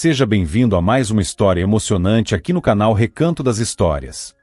Seja bem-vindo a mais uma história emocionante aqui no canal Recanto das Histórias.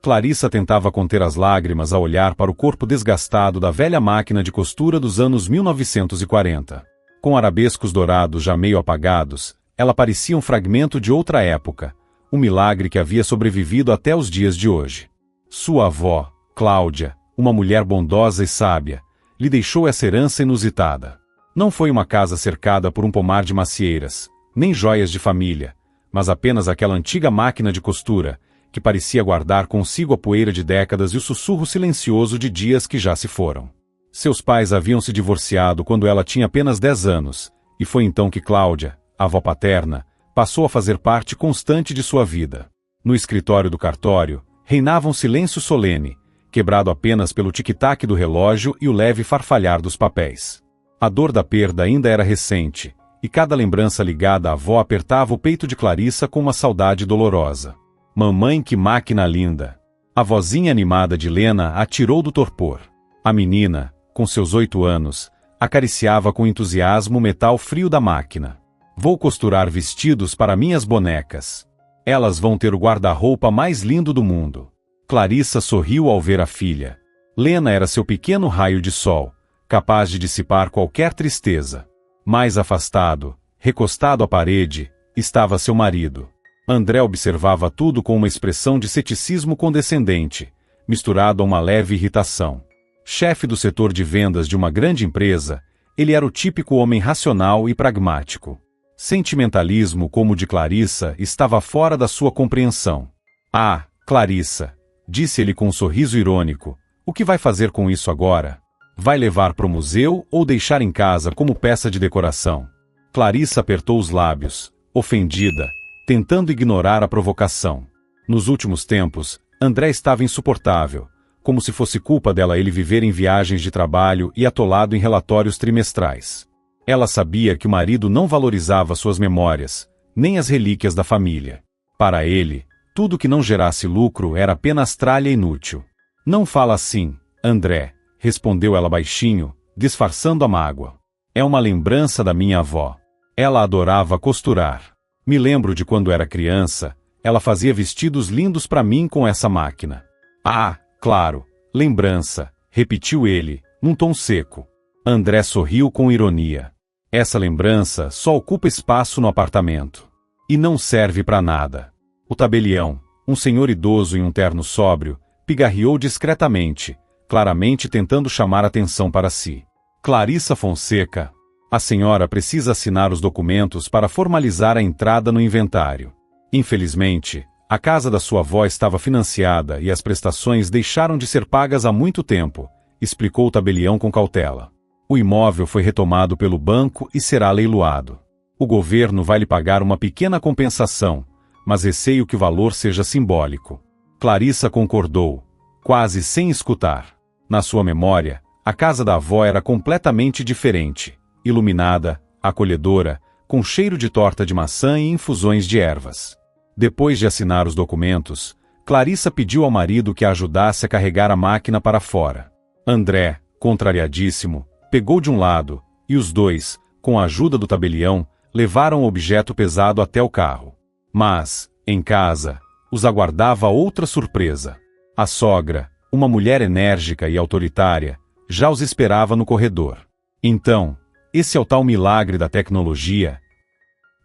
Clarissa tentava conter as lágrimas ao olhar para o corpo desgastado da velha máquina de costura dos anos 1940. Com arabescos dourados já meio apagados, ela parecia um fragmento de outra época, um milagre que havia sobrevivido até os dias de hoje. Sua avó, Cláudia, uma mulher bondosa e sábia, lhe deixou essa herança inusitada. Não foi uma casa cercada por um pomar de macieiras, nem joias de família, mas apenas aquela antiga máquina de costura, que parecia guardar consigo a poeira de décadas e o sussurro silencioso de dias que já se foram. Seus pais haviam se divorciado quando ela tinha apenas 10 anos, e foi então que Cláudia, a avó paterna, passou a fazer parte constante de sua vida. No escritório do cartório, reinava um silêncio solene, quebrado apenas pelo tic-tac do relógio e o leve farfalhar dos papéis. A dor da perda ainda era recente, e cada lembrança ligada à avó apertava o peito de Clarissa com uma saudade dolorosa. Mamãe, que máquina linda! A vozinha animada de Lena a tirou do torpor. A menina, com seus 8 anos, acariciava com entusiasmo o metal frio da máquina. Vou costurar vestidos para minhas bonecas. Elas vão ter o guarda-roupa mais lindo do mundo. Clarissa sorriu ao ver a filha. Lena era seu pequeno raio de sol, capaz de dissipar qualquer tristeza. Mais afastado, recostado à parede, estava seu marido. André observava tudo com uma expressão de ceticismo condescendente, misturado a uma leve irritação. Chefe do setor de vendas de uma grande empresa, ele era o típico homem racional e pragmático. Sentimentalismo como o de Clarissa estava fora da sua compreensão. Ah, Clarissa, disse ele com um sorriso irônico, o que vai fazer com isso agora? Vai levar para o museu ou deixar em casa como peça de decoração? Clarissa apertou os lábios, ofendida, tentando ignorar a provocação. Nos últimos tempos, André estava insuportável, como se fosse culpa dela ele viver em viagens de trabalho e atolado em relatórios trimestrais. Ela sabia que o marido não valorizava suas memórias, nem as relíquias da família. Para ele, tudo que não gerasse lucro era apenas tralha inútil. Não fala assim, André, respondeu ela baixinho, disfarçando a mágoa. É uma lembrança da minha avó. Ela adorava costurar. Me lembro de quando era criança, ela fazia vestidos lindos para mim com essa máquina. Ah, claro, lembrança, repetiu ele, num tom seco. André sorriu com ironia. Essa lembrança só ocupa espaço no apartamento. E não serve para nada. O tabelião, um senhor idoso em um terno sóbrio, pigarreou discretamente, claramente tentando chamar atenção para si. Clarissa Fonseca. A senhora precisa assinar os documentos para formalizar a entrada no inventário. Infelizmente, a casa da sua avó estava financiada e as prestações deixaram de ser pagas há muito tempo, explicou o tabelião com cautela. O imóvel foi retomado pelo banco e será leiloado. O governo vai lhe pagar uma pequena compensação, mas receio que o valor seja simbólico. Clarissa concordou, quase sem escutar. Na sua memória, a casa da avó era completamente diferente. Iluminada, acolhedora, com cheiro de torta de maçã e infusões de ervas. Depois de assinar os documentos, Clarissa pediu ao marido que a ajudasse a carregar a máquina para fora. André, contrariadíssimo, pegou de um lado, e os dois, com a ajuda do tabelião, levaram o objeto pesado até o carro. Mas, em casa, os aguardava outra surpresa. A sogra, uma mulher enérgica e autoritária, já os esperava no corredor. Então, esse é o tal milagre da tecnologia,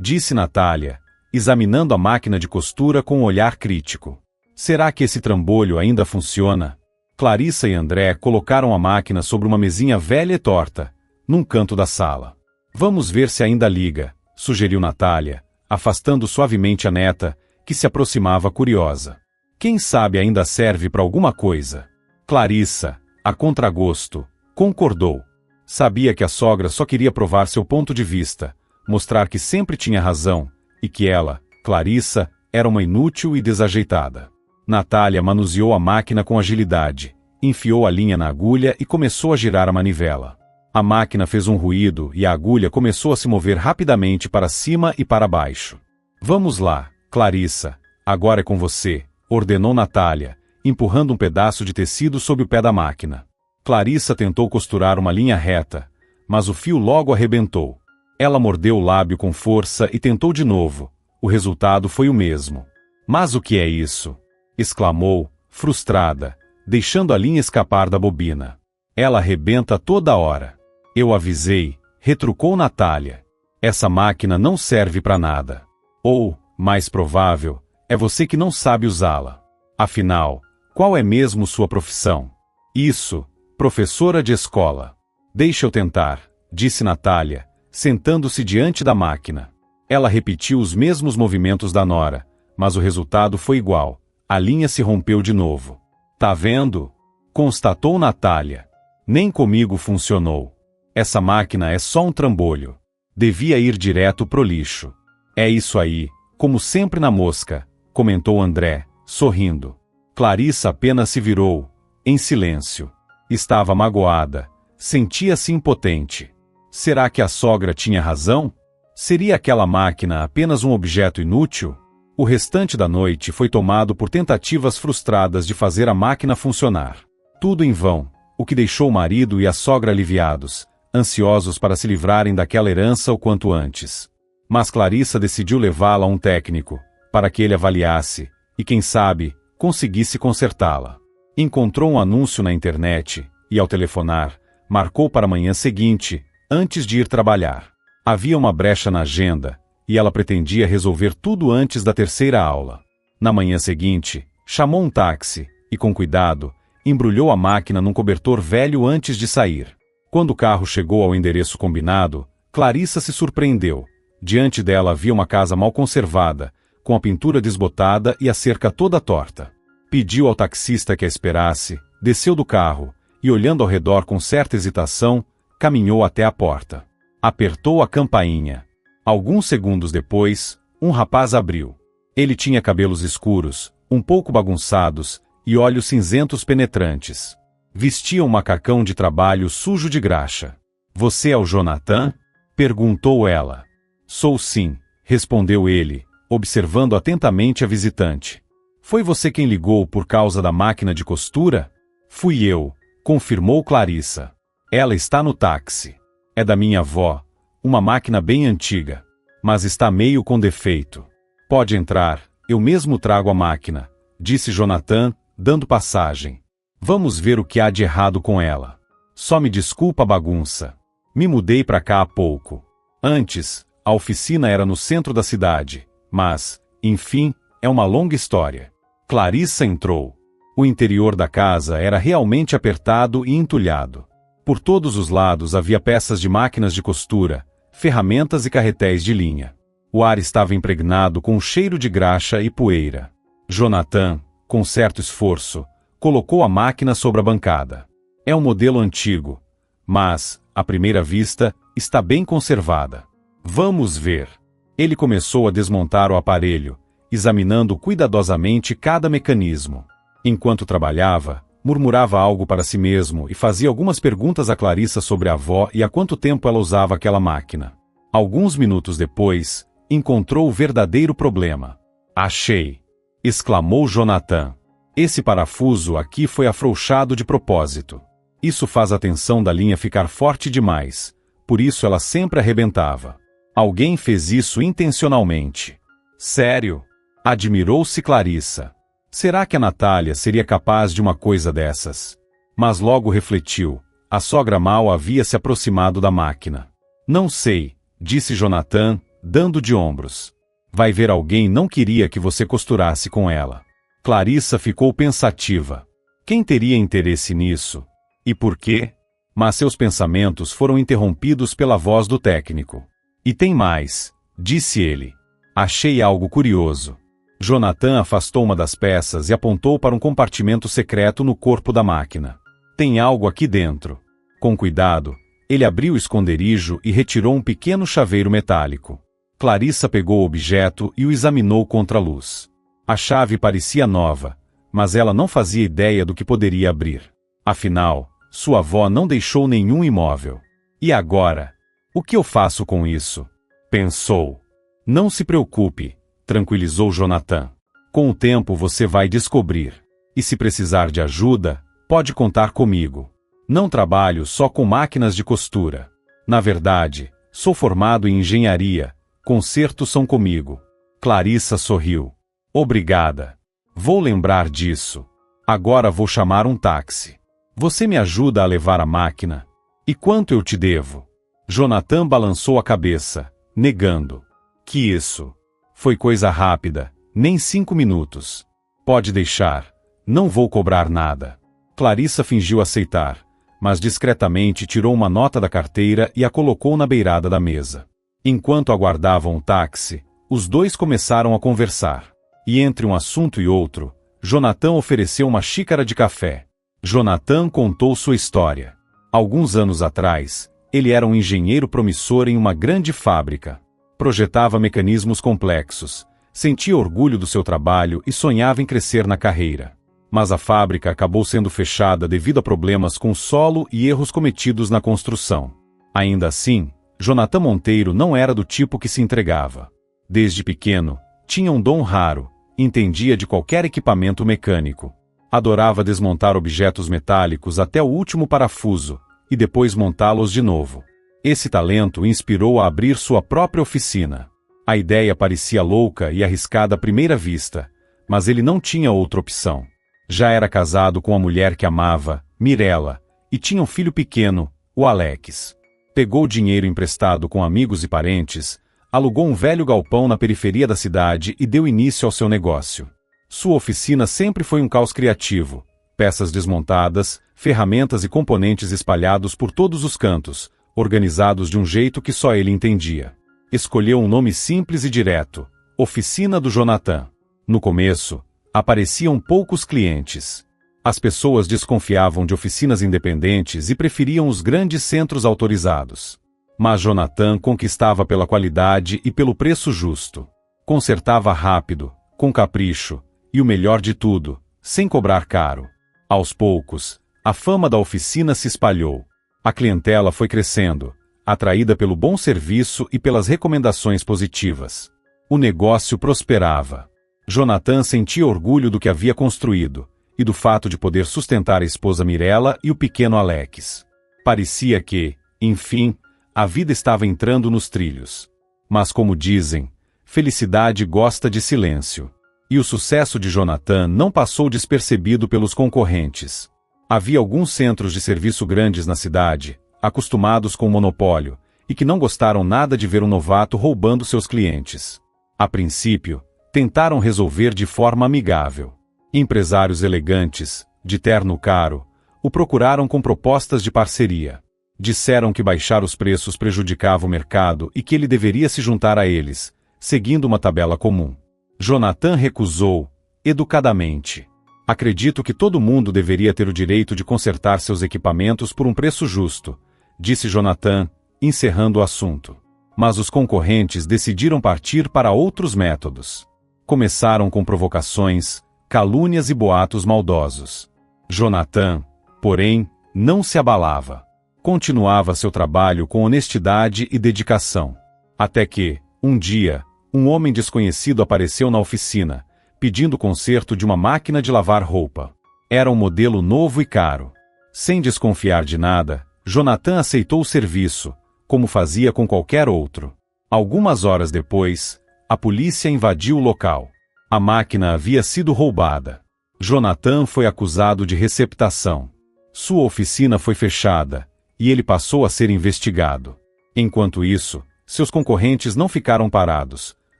disse Natália, examinando a máquina de costura com um olhar crítico. Será que esse trambolho ainda funciona? Clarissa e André colocaram a máquina sobre uma mesinha velha e torta, num canto da sala. Vamos ver se ainda liga, sugeriu Natália, afastando suavemente a neta, que se aproximava curiosa. Quem sabe ainda serve para alguma coisa? Clarissa, a contragosto, concordou. Sabia que a sogra só queria provar seu ponto de vista, mostrar que sempre tinha razão, e que ela, Clarissa, era uma inútil e desajeitada. Natália manuseou a máquina com agilidade, enfiou a linha na agulha e começou a girar a manivela. A máquina fez um ruído e a agulha começou a se mover rapidamente para cima e para baixo. Vamos lá, Clarissa, agora é com você, ordenou Natália, empurrando um pedaço de tecido sob o pé da máquina. Clarissa tentou costurar uma linha reta, mas o fio logo arrebentou. Ela mordeu o lábio com força e tentou de novo. O resultado foi o mesmo. Mas o que é isso? Exclamou, frustrada, deixando a linha escapar da bobina. Ela arrebenta toda hora. Eu avisei, retrucou Natália. Essa máquina não serve para nada. Ou, mais provável, é você que não sabe usá-la. Afinal, qual é mesmo sua profissão? Isso, professora de escola. Deixa eu tentar, disse Natália, sentando-se diante da máquina. Ela repetiu os mesmos movimentos da nora, mas o resultado foi igual. A linha se rompeu de novo. Tá vendo? Constatou Natália. Nem comigo funcionou. Essa máquina é só um trambolho. Devia ir direto pro lixo. É isso aí, como sempre na mosca, comentou André, sorrindo. Clarissa apenas se virou, em silêncio. Estava magoada, sentia-se impotente. Será que a sogra tinha razão? Seria aquela máquina apenas um objeto inútil? O restante da noite foi tomado por tentativas frustradas de fazer a máquina funcionar. Tudo em vão, o que deixou o marido e a sogra aliviados, ansiosos para se livrarem daquela herança o quanto antes. Mas Clarissa decidiu levá-la a um técnico, para que ele avaliasse, e quem sabe, conseguisse consertá-la. Encontrou um anúncio na internet, e ao telefonar, marcou para a manhã seguinte, antes de ir trabalhar. Havia uma brecha na agenda, e ela pretendia resolver tudo antes da terceira aula. Na manhã seguinte, chamou um táxi, e com cuidado, embrulhou a máquina num cobertor velho antes de sair. Quando o carro chegou ao endereço combinado, Clarissa se surpreendeu. Diante dela havia uma casa mal conservada, com a pintura desbotada e a cerca toda torta. Pediu ao taxista que a esperasse, desceu do carro, e olhando ao redor com certa hesitação, caminhou até a porta. Apertou a campainha. Alguns segundos depois, um rapaz abriu. Ele tinha cabelos escuros, um pouco bagunçados, e olhos cinzentos penetrantes. Vestia um macacão de trabalho sujo de graxa. Você é o Jonathan? Perguntou ela. Sou sim, respondeu ele, observando atentamente a visitante. Foi você quem ligou por causa da máquina de costura? Fui eu, confirmou Clarissa. Ela está no táxi. É da minha avó, uma máquina bem antiga, mas está meio com defeito. Pode entrar, eu mesmo trago a máquina, disse Jonathan, dando passagem. Vamos ver o que há de errado com ela. Só me desculpa a bagunça. Me mudei para cá há pouco. Antes, a oficina era no centro da cidade, mas, enfim, é uma longa história. Clarissa entrou. O interior da casa era realmente apertado e entulhado. Por todos os lados havia peças de máquinas de costura, ferramentas e carretéis de linha. O ar estava impregnado com um cheiro de graxa e poeira. Jonathan, com certo esforço, colocou a máquina sobre a bancada. É um modelo antigo, mas, à primeira vista, está bem conservada. Vamos ver. Ele começou a desmontar o aparelho, examinando cuidadosamente cada mecanismo. Enquanto trabalhava, murmurava algo para si mesmo e fazia algumas perguntas a Clarissa sobre a avó e há quanto tempo ela usava aquela máquina. Alguns minutos depois, encontrou o verdadeiro problema. Achei! Exclamou Jonathan. Esse parafuso aqui foi afrouxado de propósito. Isso faz a tensão da linha ficar forte demais, por isso ela sempre arrebentava. Alguém fez isso intencionalmente. Sério? Admirou-se Clarissa. Será que a Natália seria capaz de uma coisa dessas? Mas logo refletiu. A sogra mal havia se aproximado da máquina. Não sei, disse Jonathan, dando de ombros. Vai ver, alguém não queria que você costurasse com ela. Clarissa ficou pensativa. Quem teria interesse nisso? E por quê? Mas seus pensamentos foram interrompidos pela voz do técnico. E tem mais, disse ele. Achei algo curioso. Jonathan afastou uma das peças e apontou para um compartimento secreto no corpo da máquina. Tem algo aqui dentro. Com cuidado, ele abriu o esconderijo e retirou um pequeno chaveiro metálico. Clarissa pegou o objeto e o examinou contra a luz. A chave parecia nova, mas ela não fazia ideia do que poderia abrir. Afinal, sua avó não deixou nenhum imóvel. E agora? O que eu faço com isso? Pensou. Não se preocupe, tranquilizou Jonathan. Com o tempo você vai descobrir. E se precisar de ajuda, pode contar comigo. Não trabalho só com máquinas de costura. Na verdade, Sou formado em engenharia. Concertos são comigo. Clarissa sorriu. Obrigada. Vou lembrar disso. Agora vou chamar um táxi. Você me ajuda a levar a máquina? E quanto eu te devo? Jonathan balançou a cabeça, negando. Que isso? Foi coisa rápida, nem 5 minutos. Pode deixar. Não vou cobrar nada. Clarissa fingiu aceitar, mas discretamente tirou uma nota da carteira e a colocou na beirada da mesa. Enquanto aguardavam o táxi, os dois começaram a conversar. E entre um assunto e outro, Jonathan ofereceu uma xícara de café. Jonathan contou sua história. Alguns anos atrás, ele era um engenheiro promissor em uma grande fábrica. Projetava mecanismos complexos, sentia orgulho do seu trabalho e sonhava em crescer na carreira. Mas a fábrica acabou sendo fechada devido a problemas com o solo e erros cometidos na construção. Ainda assim, Jonathan Monteiro não era do tipo que se entregava. Desde pequeno, tinha um dom raro, entendia de qualquer equipamento mecânico. Adorava desmontar objetos metálicos até o último parafuso, e depois montá-los de novo. Esse talento o inspirou a abrir sua própria oficina. A ideia parecia louca e arriscada à primeira vista, mas ele não tinha outra opção. Já era casado com a mulher que amava, Mirella, e tinha um filho pequeno, o Alex. Pegou dinheiro emprestado com amigos e parentes, alugou um velho galpão na periferia da cidade e deu início ao seu negócio. Sua oficina sempre foi um caos criativo, peças desmontadas, ferramentas e componentes espalhados por todos os cantos, organizados de um jeito que só ele entendia. Escolheu um nome simples e direto, Oficina do Jonathan. No começo, apareciam poucos clientes. As pessoas desconfiavam de oficinas independentes e preferiam os grandes centros autorizados. Mas Jonathan conquistava pela qualidade e pelo preço justo. Consertava rápido, com capricho, e o melhor de tudo, sem cobrar caro. Aos poucos, a fama da oficina se espalhou. A clientela foi crescendo, atraída pelo bom serviço e pelas recomendações positivas. O negócio prosperava. Jonathan sentia orgulho do que havia construído, e do fato de poder sustentar a esposa Mirella e o pequeno Alex. Parecia que, enfim, a vida estava entrando nos trilhos. Mas como dizem, felicidade gosta de silêncio. E o sucesso de Jonathan não passou despercebido pelos concorrentes. Havia alguns centros de serviço grandes na cidade, acostumados com o monopólio, e que não gostaram nada de ver um novato roubando seus clientes. A princípio, tentaram resolver de forma amigável. Empresários elegantes, de terno caro, o procuraram com propostas de parceria. Disseram que baixar os preços prejudicava o mercado e que ele deveria se juntar a eles, seguindo uma tabela comum. Jonathan recusou, educadamente. Acredito que todo mundo deveria ter o direito de consertar seus equipamentos por um preço justo, disse Jonathan, encerrando o assunto. Mas os concorrentes decidiram partir para outros métodos. Começaram com provocações, calúnias e boatos maldosos. Jonathan, porém, não se abalava. Continuava seu trabalho com honestidade e dedicação. Até que, um dia, um homem desconhecido apareceu na oficina, pedindo conserto de uma máquina de lavar roupa. Era um modelo novo e caro. Sem desconfiar de nada, Jonathan aceitou o serviço, como fazia com qualquer outro. Algumas horas depois, a polícia invadiu o local. A máquina havia sido roubada. Jonathan foi acusado de receptação. Sua oficina foi fechada, e ele passou a ser investigado. Enquanto isso, seus concorrentes não ficaram parados.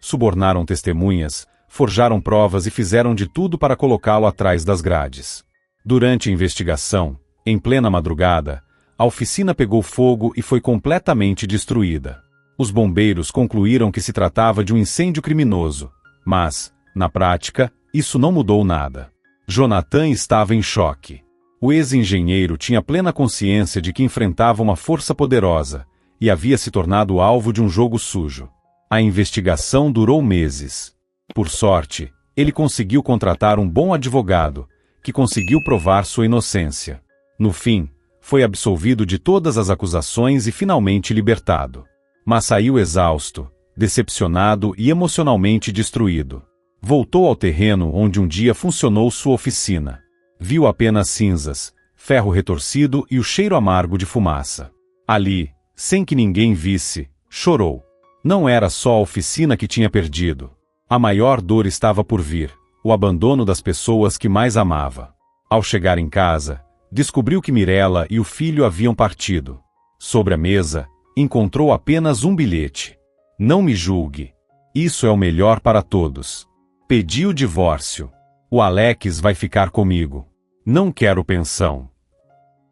Subornaram testemunhas, forjaram provas e fizeram de tudo para colocá-lo atrás das grades. Durante a investigação, em plena madrugada, a oficina pegou fogo e foi completamente destruída. Os bombeiros concluíram que se tratava de um incêndio criminoso, mas, na prática, isso não mudou nada. Jonathan estava em choque. O ex-engenheiro tinha plena consciência de que enfrentava uma força poderosa e havia se tornado alvo de um jogo sujo. A investigação durou meses. Por sorte, ele conseguiu contratar um bom advogado, que conseguiu provar sua inocência. No fim, foi absolvido de todas as acusações e finalmente libertado. Mas saiu exausto, decepcionado e emocionalmente destruído. Voltou ao terreno onde um dia funcionou sua oficina. Viu apenas cinzas, ferro retorcido e o cheiro amargo de fumaça. Ali, sem que ninguém visse, Chorou. Não era só a oficina que tinha perdido. A maior dor estava por vir, o abandono das pessoas que mais amava. Ao chegar em casa, descobriu que Mirella e o filho haviam partido. Sobre a mesa, encontrou apenas um bilhete. Não me julgue. Isso é o melhor para todos. Pedi o divórcio. O Alex vai ficar comigo. Não quero pensão.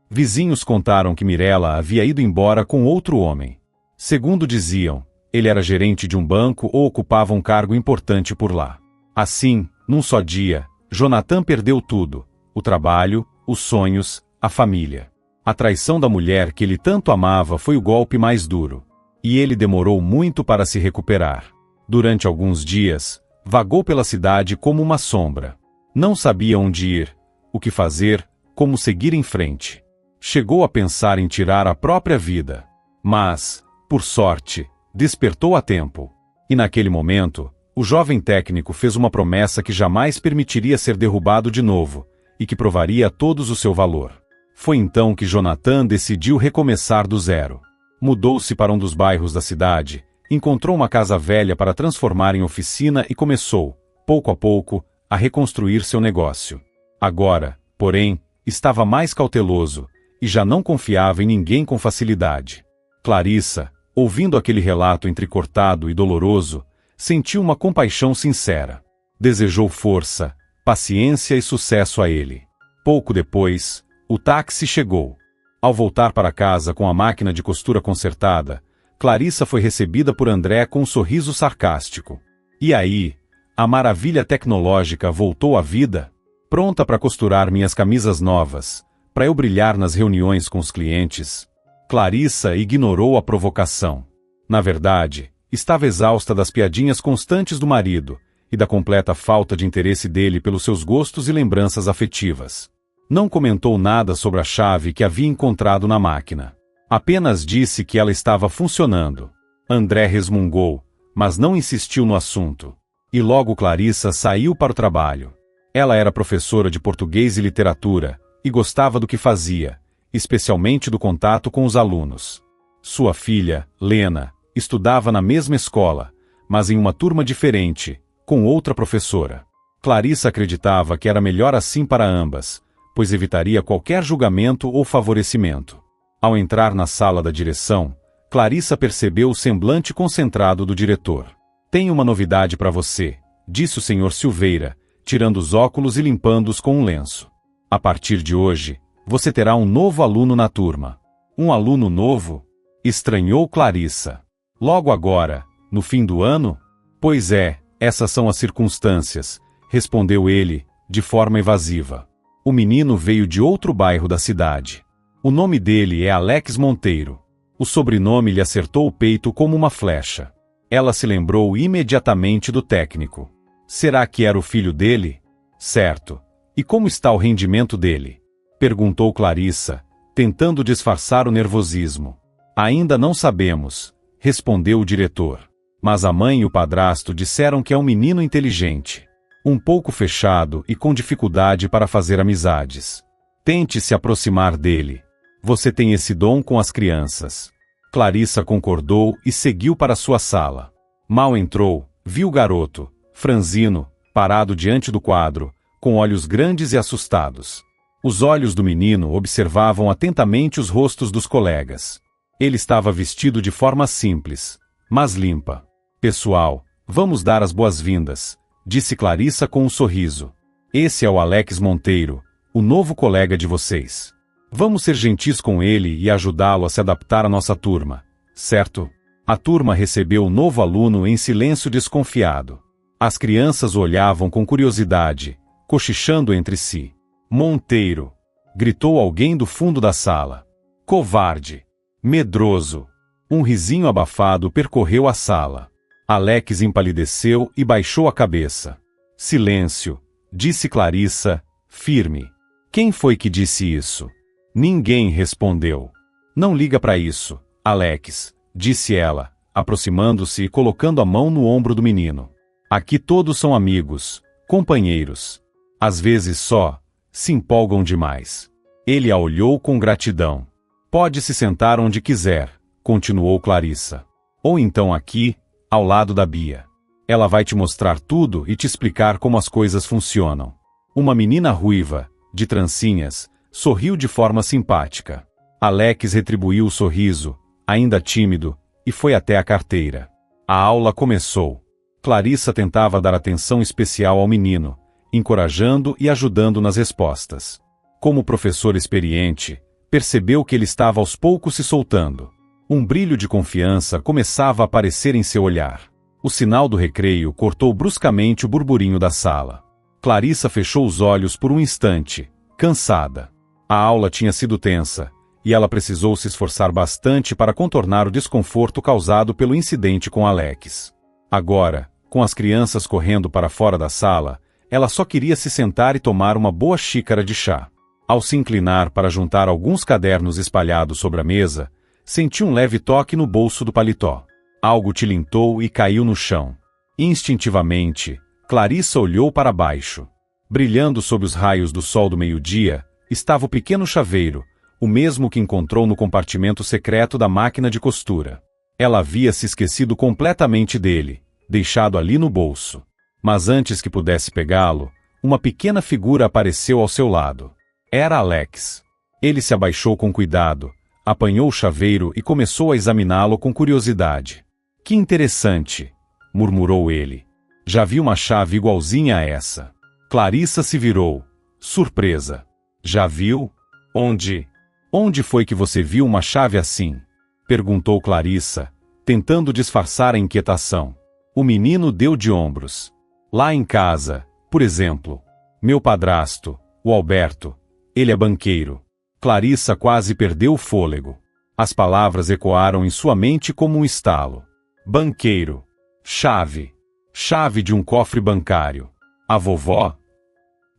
Vizinhos contaram que Mirella havia ido embora com outro homem. Segundo diziam, ele era gerente de um banco ou ocupava um cargo importante por lá. Assim, num só dia, Jonathan perdeu tudo: o trabalho, os sonhos, a família. A traição da mulher que ele tanto amava foi o golpe mais duro. E ele demorou muito para se recuperar. Durante alguns dias, vagou pela cidade como uma sombra. Não sabia onde ir, o que fazer, como seguir em frente. Chegou a pensar em tirar a própria vida. Mas, por sorte, despertou a tempo. E naquele momento, o jovem técnico fez uma promessa que jamais permitiria ser derrubado de novo, e que provaria a todos o seu valor. Foi então que Jonathan decidiu recomeçar do zero. Mudou-se para um dos bairros da cidade, encontrou uma casa velha para transformar em oficina e começou, pouco a pouco, a reconstruir seu negócio. Agora, porém, estava mais cauteloso, e já não confiava em ninguém com facilidade. Clarissa, ouvindo aquele relato entrecortado e doloroso, sentiu uma compaixão sincera. Desejou força, paciência e sucesso a ele. Pouco depois, o táxi chegou. Ao voltar para casa com a máquina de costura consertada, Clarissa foi recebida por André com um sorriso sarcástico. E aí, a maravilha tecnológica voltou à vida? Pronta para costurar minhas camisas novas, para eu brilhar nas reuniões com os clientes? Clarissa ignorou a provocação. Na verdade, estava exausta das piadinhas constantes do marido e da completa falta de interesse dele pelos seus gostos e lembranças afetivas. Não comentou nada sobre a chave que havia encontrado na máquina. Apenas disse que ela estava funcionando. André resmungou, mas não insistiu no assunto. E logo Clarissa saiu para o trabalho. Ela era professora de português e literatura, e gostava do que fazia, especialmente do contato com os alunos. Sua filha, Lena, estudava na mesma escola, mas em uma turma diferente, com outra professora. Clarissa acreditava que era melhor assim para ambas, pois evitaria qualquer julgamento ou favorecimento. Ao entrar na sala da direção, Clarissa percebeu o semblante concentrado do diretor. "Tenho uma novidade para você", disse o Sr. Silveira, tirando os óculos e limpando-os com um lenço. "A partir de hoje, você terá um novo aluno na turma." "Um aluno novo?" estranhou Clarissa. "Logo agora, no fim do ano?" "Pois é, essas são as circunstâncias", respondeu ele, de forma evasiva. O menino veio de outro bairro da cidade. O nome dele é Alex Monteiro. O sobrenome lhe acertou o peito como uma flecha. Ela se lembrou imediatamente do técnico. Será que era o filho dele? Certo. E como está o rendimento dele? Perguntou Clarissa, tentando disfarçar o nervosismo. Ainda não sabemos, respondeu o diretor. Mas a mãe e o padrasto disseram que é um menino inteligente. Um pouco fechado e com dificuldade para fazer amizades. Tente se aproximar dele. Você tem esse dom com as crianças. Clarissa concordou e seguiu para sua sala. Mal entrou, viu o garoto, franzino, parado diante do quadro, com olhos grandes e assustados. Os olhos do menino observavam atentamente os rostos dos colegas. Ele estava vestido de forma simples, mas limpa. "Pessoal, vamos dar as boas-vindas", disse Clarissa com um sorriso. "Esse é o Alex Monteiro, o novo colega de vocês. Vamos ser gentis com ele e ajudá-lo a se adaptar à nossa turma, certo?" A turma recebeu o novo aluno em silêncio desconfiado. As crianças o olhavam com curiosidade, cochichando entre si. "Monteiro!" gritou alguém do fundo da sala. "Covarde! Medroso!" Um risinho abafado percorreu a sala. Alex empalideceu e baixou a cabeça. "Silêncio", disse Clarissa, firme. "Quem foi que disse isso?" Ninguém respondeu. "Não liga para isso, Alex", disse ela, aproximando-se e colocando a mão no ombro do menino. "Aqui todos são amigos, companheiros. Às vezes só se empolgam demais." Ele a olhou com gratidão. "Pode se sentar onde quiser", continuou Clarissa. Ou então aqui, ao lado da Bia. Ela vai te mostrar tudo e te explicar como as coisas funcionam. Uma menina ruiva, de trancinhas, sorriu de forma simpática. Alex retribuiu o sorriso, ainda tímido, e foi até a carteira. A aula começou. Clarissa tentava dar atenção especial ao menino, encorajando e ajudando nas respostas. Como professor experiente, percebeu que ele estava aos poucos se soltando. Um brilho de confiança começava a aparecer em seu olhar. O sinal do recreio cortou bruscamente o burburinho da sala. Clarissa fechou os olhos por um instante, cansada. A aula tinha sido tensa, e ela precisou se esforçar bastante para contornar o desconforto causado pelo incidente com Alex. Agora, com as crianças correndo para fora da sala, ela só queria se sentar e tomar uma boa xícara de chá. Ao se inclinar para juntar alguns cadernos espalhados sobre a mesa, sentiu um leve toque no bolso do paletó. Algo tilintou e caiu no chão. Instintivamente, Clarissa olhou para baixo. Brilhando sob os raios do sol do meio-dia, estava o pequeno chaveiro, o mesmo que encontrou no compartimento secreto da máquina de costura. Ela havia se esquecido completamente dele, deixado ali no bolso. Mas antes que pudesse pegá-lo, uma pequena figura apareceu ao seu lado. Era Alex. Ele se abaixou com cuidado, apanhou o chaveiro e começou a examiná-lo com curiosidade. Que interessante, murmurou ele. Já vi uma chave igualzinha a essa. Clarissa se virou, surpresa. Já viu? Onde? Onde foi que você viu uma chave assim? Perguntou Clarissa, tentando disfarçar a inquietação. O menino deu de ombros. Lá em casa, por exemplo. Meu padrasto, o Alberto. Ele é banqueiro. Clarissa quase perdeu o fôlego. As palavras ecoaram em sua mente como um estalo. Banqueiro. Chave. Chave de um cofre bancário. A vovó?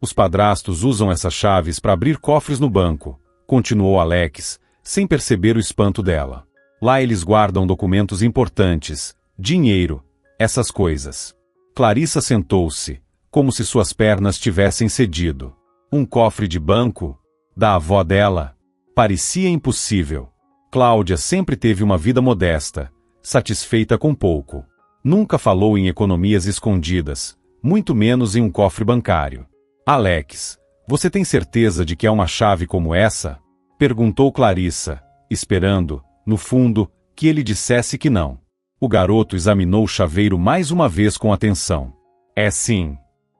Os padrastos usam essas chaves para abrir cofres no banco, continuou Alex, sem perceber o espanto dela. Lá eles guardam documentos importantes, dinheiro, essas coisas. Clarissa sentou-se, como se suas pernas tivessem cedido. Um cofre de banco? Da avó dela? Parecia impossível. Cláudia sempre teve uma vida modesta, satisfeita com pouco. Nunca falou em economias escondidas, muito menos em um cofre bancário. Alex, você tem certeza de que é uma chave como essa? Perguntou Clarissa, esperando, no fundo, que ele dissesse que não. O garoto examinou o chaveiro mais uma vez com atenção. É sim.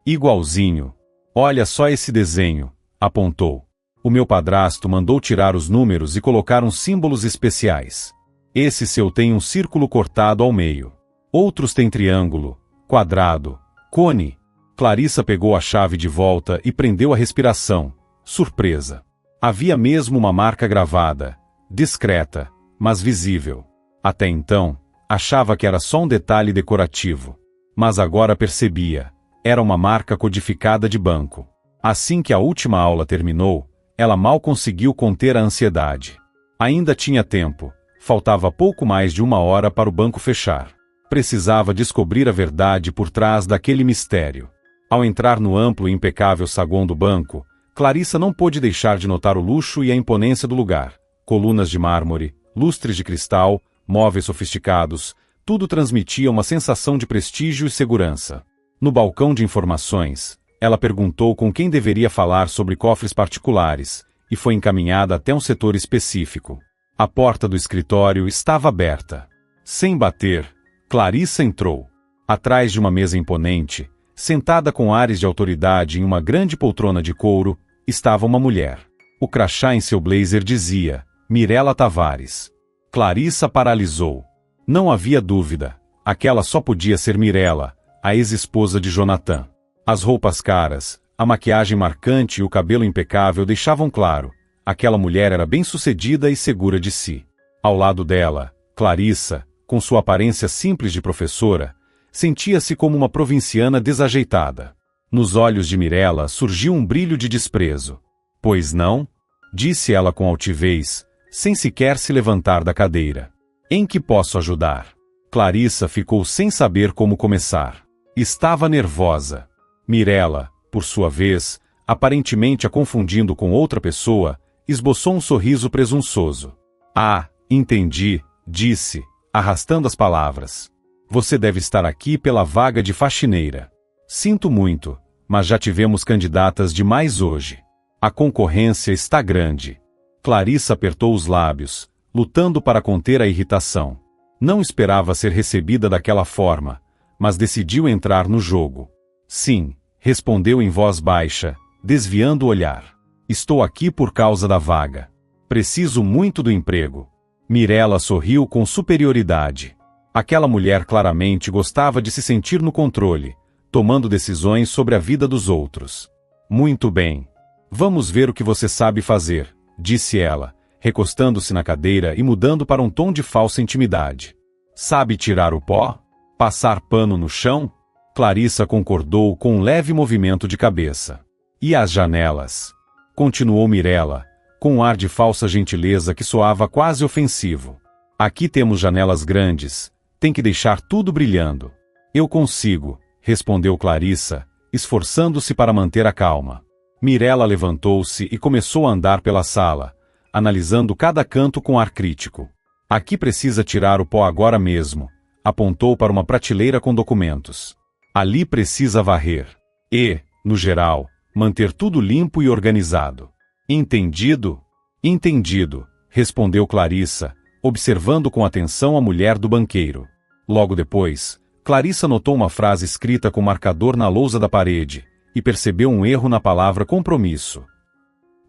Igualzinho. Olha só esse desenho, apontou. O meu padrasto mandou tirar os números e colocar uns símbolos especiais. Esse seu tem um círculo cortado ao meio. Outros têm triângulo, quadrado, cone. Clarissa pegou a chave de volta e prendeu a respiração, surpresa. Havia mesmo uma marca gravada, discreta, mas visível. Até então, achava que era só um detalhe decorativo. Mas agora percebia, era uma marca codificada de banco. Assim que a última aula terminou, ela mal conseguiu conter a ansiedade. Ainda tinha tempo, faltava pouco mais de 1 hora para o banco fechar. Precisava descobrir a verdade por trás daquele mistério. Ao entrar no amplo e impecável saguão do banco, Clarissa não pôde deixar de notar o luxo e a imponência do lugar. Colunas de mármore, lustres de cristal, móveis sofisticados, tudo transmitia uma sensação de prestígio e segurança. No balcão de informações, ela perguntou com quem deveria falar sobre cofres particulares, e foi encaminhada até um setor específico. A porta do escritório estava aberta. Sem bater, Clarissa entrou. Atrás de uma mesa imponente, sentada com ares de autoridade em uma grande poltrona de couro, estava uma mulher. O crachá em seu blazer dizia, Mirela Tavares. Clarissa paralisou. Não havia dúvida, aquela só podia ser Mirela, a ex-esposa de Jonathan. As roupas caras, a maquiagem marcante e o cabelo impecável deixavam claro, aquela mulher era bem-sucedida e segura de si. Ao lado dela, Clarissa, com sua aparência simples de professora, sentia-se como uma provinciana desajeitada. Nos olhos de Mirela surgiu um brilho de desprezo. Pois não? Disse ela com altivez, sem sequer se levantar da cadeira. Em que posso ajudar? Clarissa ficou sem saber como começar. Estava nervosa. Mirela, por sua vez, aparentemente a confundindo com outra pessoa, esboçou um sorriso presunçoso. Ah, entendi, disse, arrastando as palavras. Você deve estar aqui pela vaga de faxineira. Sinto muito, mas já tivemos candidatas demais hoje. A concorrência está grande. Clarissa apertou os lábios, lutando para conter a irritação. Não esperava ser recebida daquela forma, mas decidiu entrar no jogo. Sim, respondeu em voz baixa, desviando o olhar. Estou aqui por causa da vaga. Preciso muito do emprego. Mirella sorriu com superioridade. Aquela mulher claramente gostava de se sentir no controle, tomando decisões sobre a vida dos outros. Muito bem. Vamos ver o que você sabe fazer, disse ela, recostando-se na cadeira e mudando para um tom de falsa intimidade. Sabe tirar o pó? Passar pano no chão? Clarissa concordou com um leve movimento de cabeça. E as janelas? Continuou Mirella, com um ar de falsa gentileza que soava quase ofensivo. Aqui temos janelas grandes, tem que deixar tudo brilhando. Eu consigo, respondeu Clarissa, esforçando-se para manter a calma. Mirella levantou-se e começou a andar pela sala, analisando cada canto com ar crítico. Aqui precisa tirar o pó agora mesmo, apontou para uma prateleira com documentos. Ali precisa varrer. E, no geral, manter tudo limpo e organizado. Entendido? Entendido, respondeu Clarissa, observando com atenção a mulher do banqueiro. Logo depois, Clarissa notou uma frase escrita com marcador na lousa da parede, e percebeu um erro na palavra compromisso.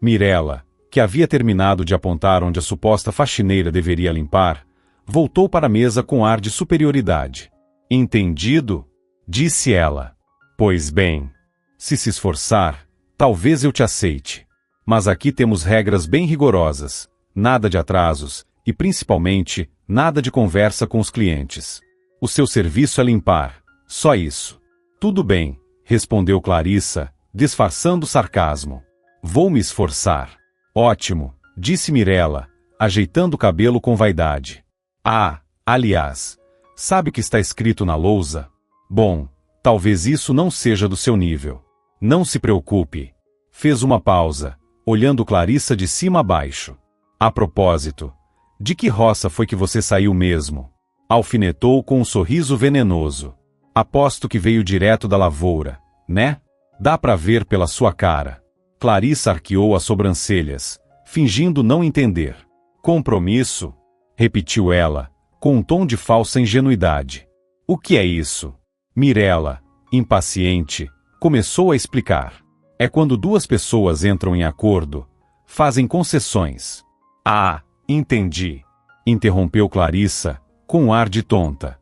Mirella, que havia terminado de apontar onde a suposta faxineira deveria limpar, voltou para a mesa com ar de superioridade. Entendido? Disse ela. Pois bem, se esforçar, talvez eu te aceite. Mas aqui temos regras bem rigorosas, nada de atrasos, e principalmente, nada de conversa com os clientes. O seu serviço é limpar, só isso. Tudo bem, respondeu Clarissa, disfarçando sarcasmo. Vou me esforçar. Ótimo, disse Mirella, ajeitando o cabelo com vaidade. Ah, aliás, sabe o que está escrito na lousa? Bom, talvez isso não seja do seu nível. Não se preocupe. Fez uma pausa, olhando Clarissa de cima a baixo. A propósito, de que roça foi que você saiu mesmo? Alfinetou com um sorriso venenoso. Aposto que veio direto da lavoura, né? Dá pra ver pela sua cara. Clarissa arqueou as sobrancelhas, fingindo não entender. Compromisso? Repetiu ela, com um tom de falsa ingenuidade. O que é isso? Mirella, impaciente, começou a explicar. É quando duas pessoas entram em acordo, fazem concessões. Ah, entendi. Interrompeu Clarissa, com um ar de tonta.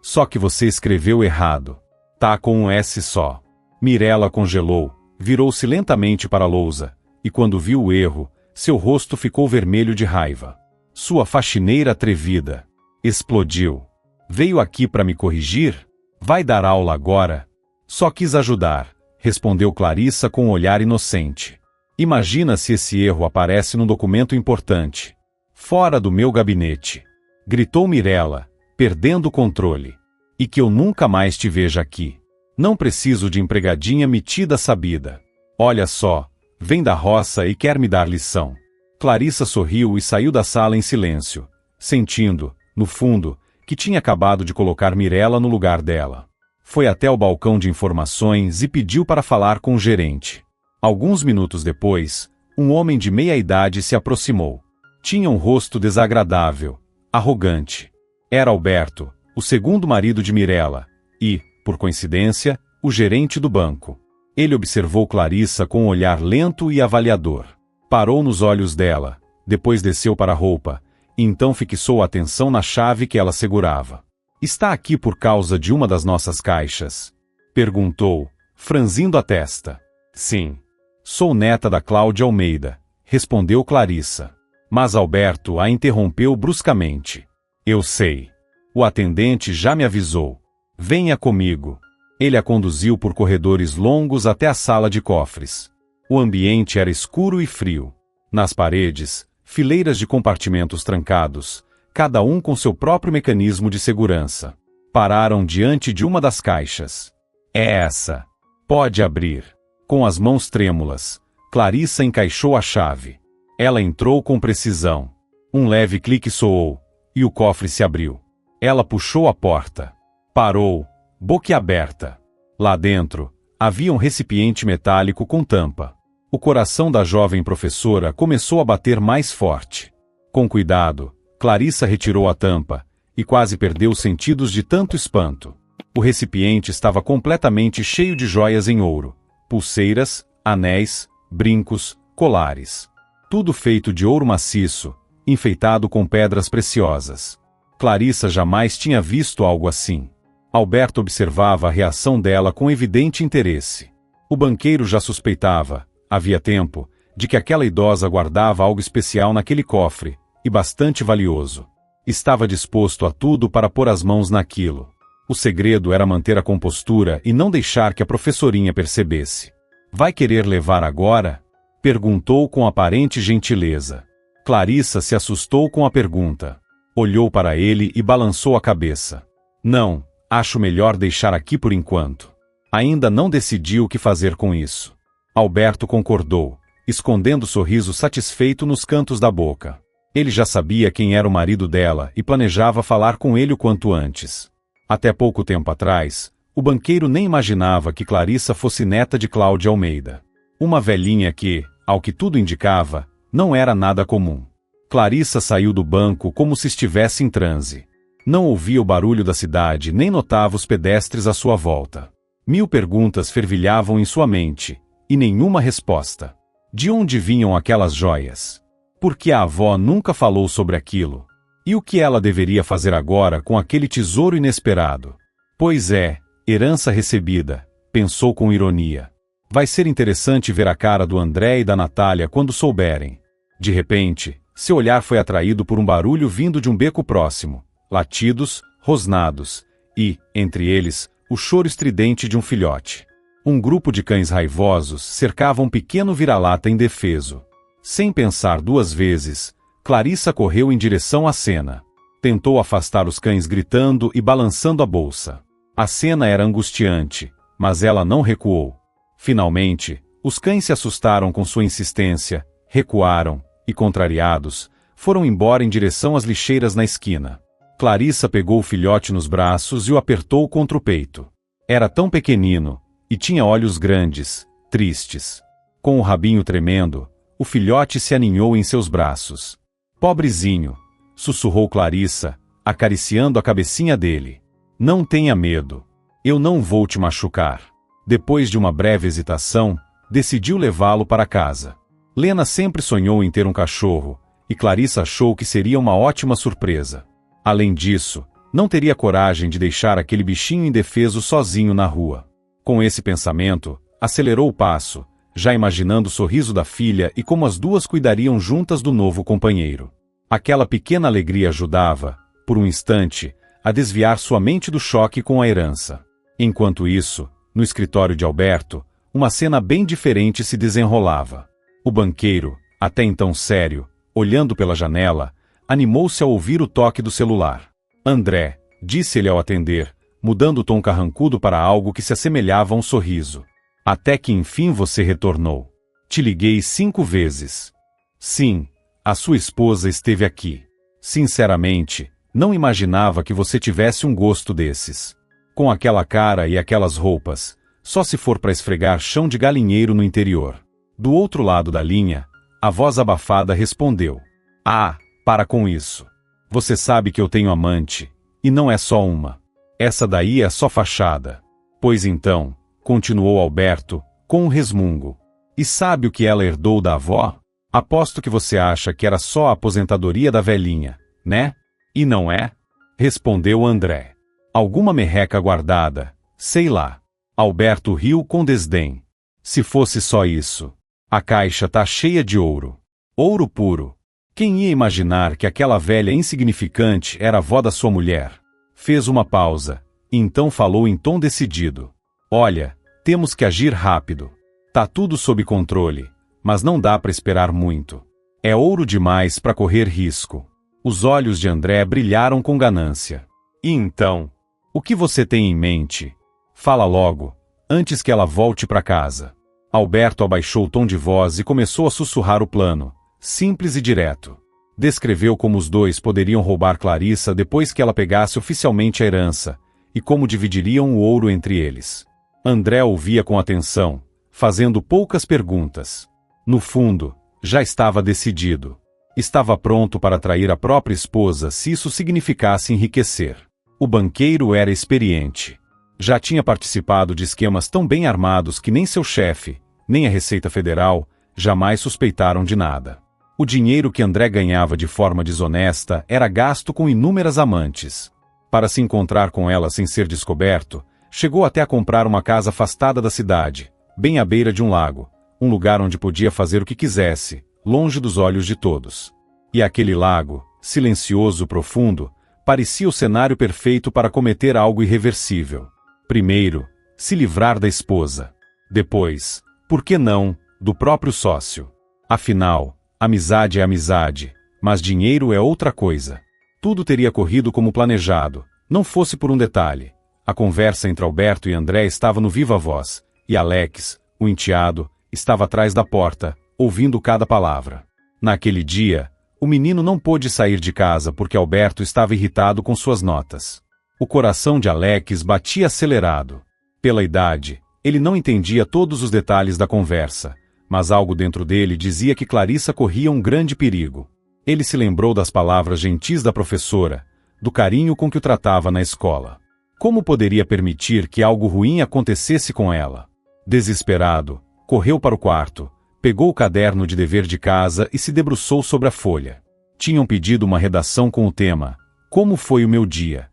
Só que você escreveu errado. Tá com um S só. Mirella congelou, virou-se lentamente para a lousa, e quando viu o erro, seu rosto ficou vermelho de raiva. Sua faxineira atrevida. Explodiu. Veio aqui para me corrigir? Vai dar aula agora? Só quis ajudar, respondeu Clarissa com um olhar inocente. Imagina se esse erro aparece num documento importante. Fora do meu gabinete. Gritou Mirella, perdendo o controle. E que eu nunca mais te veja aqui. Não preciso de empregadinha metida sabida. Olha só, vem da roça e quer me dar lição. Clarissa sorriu e saiu da sala em silêncio, sentindo, no fundo, que tinha acabado de colocar Mirella no lugar dela. Foi até o balcão de informações e pediu para falar com o gerente. Alguns minutos depois, um homem de meia idade se aproximou. Tinha um rosto desagradável, arrogante. Era Alberto, o segundo marido de Mirella, e, por coincidência, o gerente do banco. Ele observou Clarissa com um olhar lento e avaliador. Parou nos olhos dela, depois desceu para a roupa, e então fixou a atenção na chave que ela segurava. Está aqui por causa de uma das nossas caixas? Perguntou, franzindo a testa. Sim. Sou neta da Cláudia Almeida, respondeu Clarissa. Mas Alberto a interrompeu bruscamente. Eu sei. O atendente já me avisou. Venha comigo. Ele a conduziu por corredores longos até a sala de cofres. O ambiente era escuro e frio. Nas paredes, fileiras de compartimentos trancados, cada um com seu próprio mecanismo de segurança. Pararam diante de uma das caixas. É essa. Pode abrir. Com as mãos trêmulas, Clarissa encaixou a chave. Ela entrou com precisão. Um leve clique soou, E o cofre se abriu. Ela puxou a porta. Parou, boquiaberta. Lá dentro, havia um recipiente metálico com tampa. O coração da jovem professora começou a bater mais forte. Com cuidado, Clarissa retirou a tampa, e quase perdeu os sentidos de tanto espanto. O recipiente estava completamente cheio de joias em ouro, pulseiras, anéis, brincos, colares. Tudo feito de ouro maciço, enfeitado com pedras preciosas. Clarissa jamais tinha visto algo assim. Alberto observava a reação dela com evidente interesse. O banqueiro já suspeitava, havia tempo, de que aquela idosa guardava algo especial naquele cofre, e bastante valioso. Estava disposto a tudo para pôr as mãos naquilo. O segredo era manter a compostura e não deixar que a professorinha percebesse. Vai querer levar agora? Perguntou com aparente gentileza. Clarissa se assustou com a pergunta. Olhou para ele e balançou a cabeça. Não, acho melhor deixar aqui por enquanto. Ainda não decidi o que fazer com isso. Alberto concordou, escondendo sorriso satisfeito nos cantos da boca. Ele já sabia quem era o marido dela e planejava falar com ele o quanto antes. Até pouco tempo atrás, o banqueiro nem imaginava que Clarissa fosse neta de Cláudia Almeida. Uma velhinha que, ao que tudo indicava, não era nada comum. Clarissa saiu do banco como se estivesse em transe. Não ouvia o barulho da cidade nem notava os pedestres à sua volta. 1000 perguntas fervilhavam em sua mente, e nenhuma resposta. De onde vinham aquelas joias? Por que a avó nunca falou sobre aquilo? E o que ela deveria fazer agora com aquele tesouro inesperado? Pois é, herança recebida, pensou com ironia. Vai ser interessante ver a cara do André e da Natália quando souberem. De repente, seu olhar foi atraído por um barulho vindo de um beco próximo. Latidos, rosnados, e, entre eles, o choro estridente de um filhote. Um grupo de cães raivosos cercava um pequeno vira-lata indefeso. Sem pensar duas vezes, Clarissa correu em direção à cena. Tentou afastar os cães gritando e balançando a bolsa. A cena era angustiante, mas ela não recuou. Finalmente, os cães se assustaram com sua insistência, recuaram, e contrariados, foram embora em direção às lixeiras na esquina. Clarissa pegou o filhote nos braços e o apertou contra o peito. Era tão pequenino, e tinha olhos grandes, tristes. Com o rabinho tremendo, o filhote se aninhou em seus braços. Pobrezinho, sussurrou Clarissa, acariciando a cabecinha dele. Não tenha medo. Eu não vou te machucar. Depois de uma breve hesitação, decidiu levá-lo para casa. Lena sempre sonhou em ter um cachorro, e Clarissa achou que seria uma ótima surpresa. Além disso, não teria coragem de deixar aquele bichinho indefeso sozinho na rua. Com esse pensamento, acelerou o passo, já imaginando o sorriso da filha e como as duas cuidariam juntas do novo companheiro. Aquela pequena alegria ajudava, por um instante, a desviar sua mente do choque com a herança. Enquanto isso, no escritório de Alberto, uma cena bem diferente se desenrolava. O banqueiro, até então sério, olhando pela janela, animou-se ao ouvir o toque do celular. André, disse ele ao atender, mudando o tom carrancudo para algo que se assemelhava a um sorriso. Até que enfim você retornou. Te liguei 5 vezes. Sim, a sua esposa esteve aqui. Sinceramente, não imaginava que você tivesse um gosto desses. Com aquela cara e aquelas roupas, só se for para esfregar chão de galinheiro no interior. Do outro lado da linha, a voz abafada respondeu. Ah, para com isso. Você sabe que eu tenho amante, e não é só uma. Essa daí é só fachada. Pois então, continuou Alberto, com um resmungo. E sabe o que ela herdou da avó? Aposto que você acha que era só a aposentadoria da velhinha, né? E não é? Respondeu André. Alguma merreca guardada, sei lá. Alberto riu com desdém. Se fosse só isso. A caixa tá cheia de ouro. Ouro puro. Quem ia imaginar que aquela velha insignificante era a avó da sua mulher? Fez uma pausa, e então falou em tom decidido. Olha, temos que agir rápido. Tá tudo sob controle, mas não dá para esperar muito. É ouro demais para correr risco. Os olhos de André brilharam com ganância. E então? O que você tem em mente? Fala logo, antes que ela volte para casa. Alberto abaixou o tom de voz e começou a sussurrar o plano, simples e direto. Descreveu como os dois poderiam roubar Clarissa depois que ela pegasse oficialmente a herança, e como dividiriam o ouro entre eles. André ouvia com atenção, fazendo poucas perguntas. No fundo, já estava decidido. Estava pronto para trair a própria esposa se isso significasse enriquecer. O banqueiro era experiente. Já tinha participado de esquemas tão bem armados que nem seu chefe, nem a Receita Federal, jamais suspeitaram de nada. O dinheiro que André ganhava de forma desonesta era gasto com inúmeras amantes. Para se encontrar com ela sem ser descoberto, chegou até a comprar uma casa afastada da cidade, bem à beira de um lago, um lugar onde podia fazer o que quisesse, longe dos olhos de todos. E aquele lago, silencioso, profundo, parecia o cenário perfeito para cometer algo irreversível. Primeiro, se livrar da esposa. Depois, por que não, do próprio sócio. Afinal, amizade é amizade, mas dinheiro é outra coisa. Tudo teria corrido como planejado, não fosse por um detalhe. A conversa entre Alberto e André estava no viva voz, e Alex, o enteado, estava atrás da porta, ouvindo cada palavra. Naquele dia, o menino não pôde sair de casa porque Alberto estava irritado com suas notas. O coração de Alex batia acelerado. Pela idade, ele não entendia todos os detalhes da conversa, mas algo dentro dele dizia que Clarissa corria um grande perigo. Ele se lembrou das palavras gentis da professora, do carinho com que o tratava na escola. Como poderia permitir que algo ruim acontecesse com ela? Desesperado, correu para o quarto, pegou o caderno de dever de casa e se debruçou sobre a folha. Tinham pedido uma redação com o tema "Como foi o meu dia?".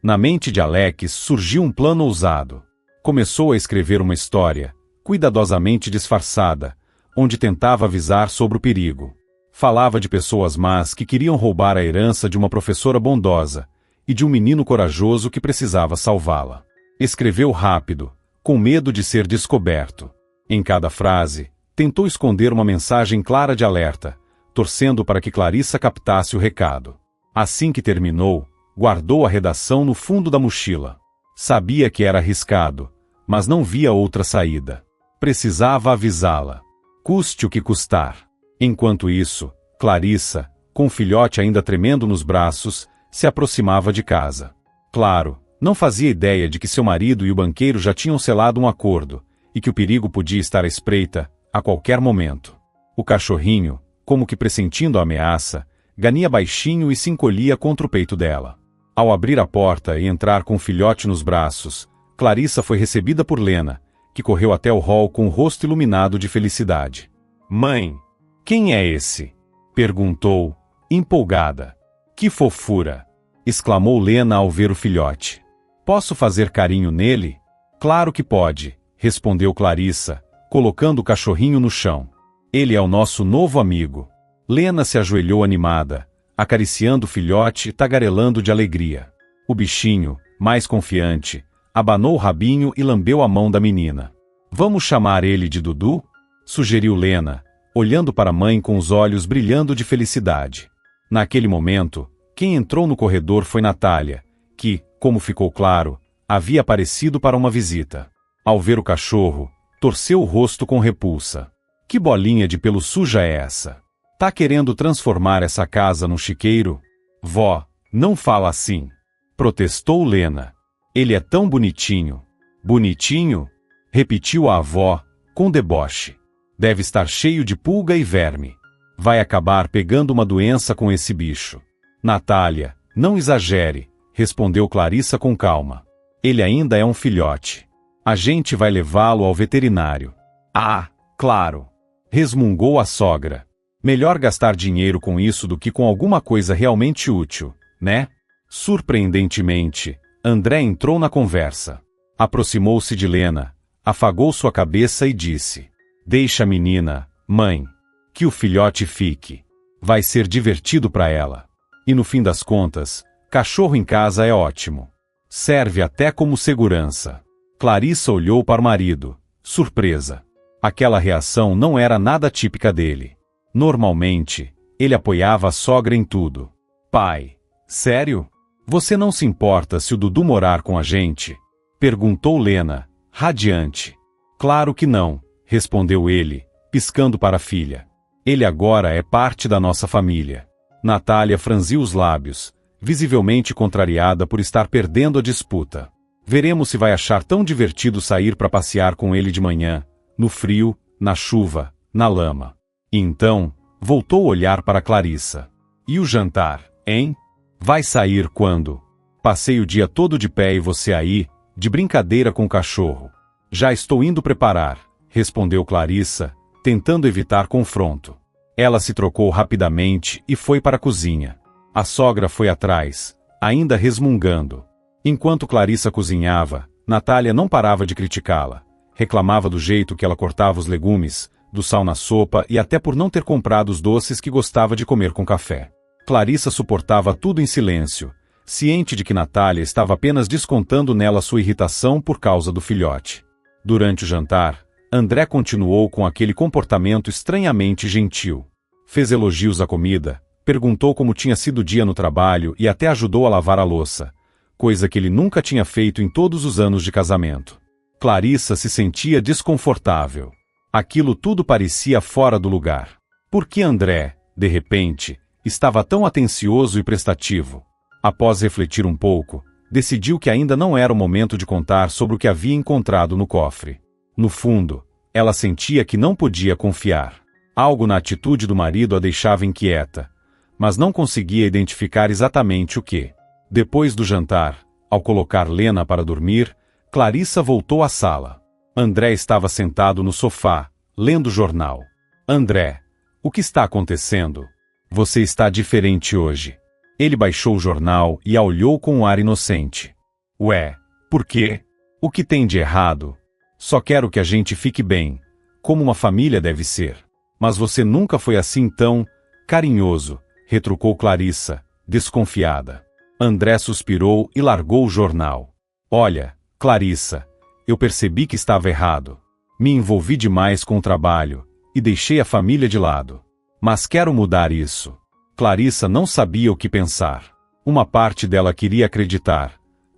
Na mente de Alex surgiu um plano ousado. Começou a escrever uma história, cuidadosamente disfarçada, onde tentava avisar sobre o perigo. Falava de pessoas más que queriam roubar a herança de uma professora bondosa e de um menino corajoso que precisava salvá-la. Escreveu rápido, com medo de ser descoberto. Em cada frase, tentou esconder uma mensagem clara de alerta, torcendo para que Clarissa captasse o recado. Assim que terminou, guardou a redação no fundo da mochila. Sabia que era arriscado, mas não via outra saída. Precisava avisá-la, custe o que custar. Enquanto isso, Clarissa, com o filhote ainda tremendo nos braços, se aproximava de casa. Claro, não fazia ideia de que seu marido e o banqueiro já tinham selado um acordo, e que o perigo podia estar à espreita a qualquer momento. O cachorrinho, como que pressentindo a ameaça, gania baixinho e se encolhia contra o peito dela. Ao abrir a porta e entrar com o filhote nos braços, Clarissa foi recebida por Lena, que correu até o hall com o rosto iluminado de felicidade. "Mãe, quem é esse?" perguntou, empolgada. "Que fofura!" exclamou Lena ao ver o filhote. "Posso fazer carinho nele?" "Claro que pode", respondeu Clarissa, colocando o cachorrinho no chão. "Ele é o nosso novo amigo." Lena se ajoelhou animada, acariciando o filhote e tagarelando de alegria. O bichinho, mais confiante, abanou o rabinho e lambeu a mão da menina. "Vamos chamar ele de Dudu?" sugeriu Lena, olhando para a mãe com os olhos brilhando de felicidade. Naquele momento, quem entrou no corredor foi Natália, que, como ficou claro, havia aparecido para uma visita. Ao ver o cachorro, torceu o rosto com repulsa. "Que bolinha de pelo suja é essa? Tá querendo transformar essa casa num chiqueiro?" "Vó, não fala assim", protestou Lena. "Ele é tão bonitinho." "Bonitinho?" repetiu a avó, com deboche. "Deve estar cheio de pulga e verme. Vai acabar pegando uma doença com esse bicho." "Natália, não exagere", respondeu Clarissa com calma. "Ele ainda é um filhote. A gente vai levá-lo ao veterinário." "Ah, claro", resmungou a sogra. "Melhor gastar dinheiro com isso do que com alguma coisa realmente útil, né?" Surpreendentemente, André entrou na conversa. Aproximou-se de Lena, afagou sua cabeça e disse: "Deixa a menina, mãe. Que o filhote fique. Vai ser divertido para ela. E no fim das contas, cachorro em casa é ótimo. Serve até como segurança." Clarissa olhou para o marido, surpresa. Aquela reação não era nada típica dele. Normalmente, ele apoiava a sogra em tudo. "Pai, sério? Você não se importa se o Dudu morar com a gente?" perguntou Lena, radiante. "Claro que não", respondeu ele, piscando para a filha. Ele agora é parte da nossa família. Natália franziu os lábios, visivelmente contrariada por estar perdendo a disputa. Veremos se vai achar tão divertido sair para passear com ele de manhã, no frio, na chuva, na lama. E então, voltou a olhar para Clarissa. E o jantar, hein? Vai sair quando? Passei o dia todo de pé e você aí, de brincadeira com o cachorro. Já estou indo preparar, respondeu Clarissa, tentando evitar confronto. Ela se trocou rapidamente e foi para a cozinha. A sogra foi atrás, ainda resmungando. Enquanto Clarissa cozinhava, Natália não parava de criticá-la. Reclamava do jeito que ela cortava os legumes, do sal na sopa e até por não ter comprado os doces que gostava de comer com café. Clarissa suportava tudo em silêncio, ciente de que Natália estava apenas descontando nela sua irritação por causa do filhote. Durante o jantar, André continuou com aquele comportamento estranhamente gentil. Fez elogios à comida, perguntou como tinha sido o dia no trabalho e até ajudou a lavar a louça, coisa que ele nunca tinha feito em todos os anos de casamento. Clarissa se sentia desconfortável. Aquilo tudo parecia fora do lugar. Por que André, de repente, estava tão atencioso e prestativo? Após refletir um pouco, decidiu que ainda não era o momento de contar sobre o que havia encontrado no cofre. No fundo, ela sentia que não podia confiar. Algo na atitude do marido a deixava inquieta, mas não conseguia identificar exatamente o que. Depois do jantar, ao colocar Lena para dormir, Clarissa voltou à sala. André estava sentado no sofá, lendo o jornal. André, o que está acontecendo? Você está diferente hoje. Ele baixou o jornal e a olhou com um ar inocente. Ué, por quê? O que tem de errado? Só quero que a gente fique bem, como uma família deve ser. Mas você nunca foi assim tão carinhoso, retrucou Clarissa, desconfiada. André suspirou e largou o jornal. Olha, Clarissa, eu percebi que estava errado. Me envolvi demais com o trabalho e deixei a família de lado. Mas quero mudar isso. Clarissa não sabia o que pensar. Uma parte dela queria acreditar,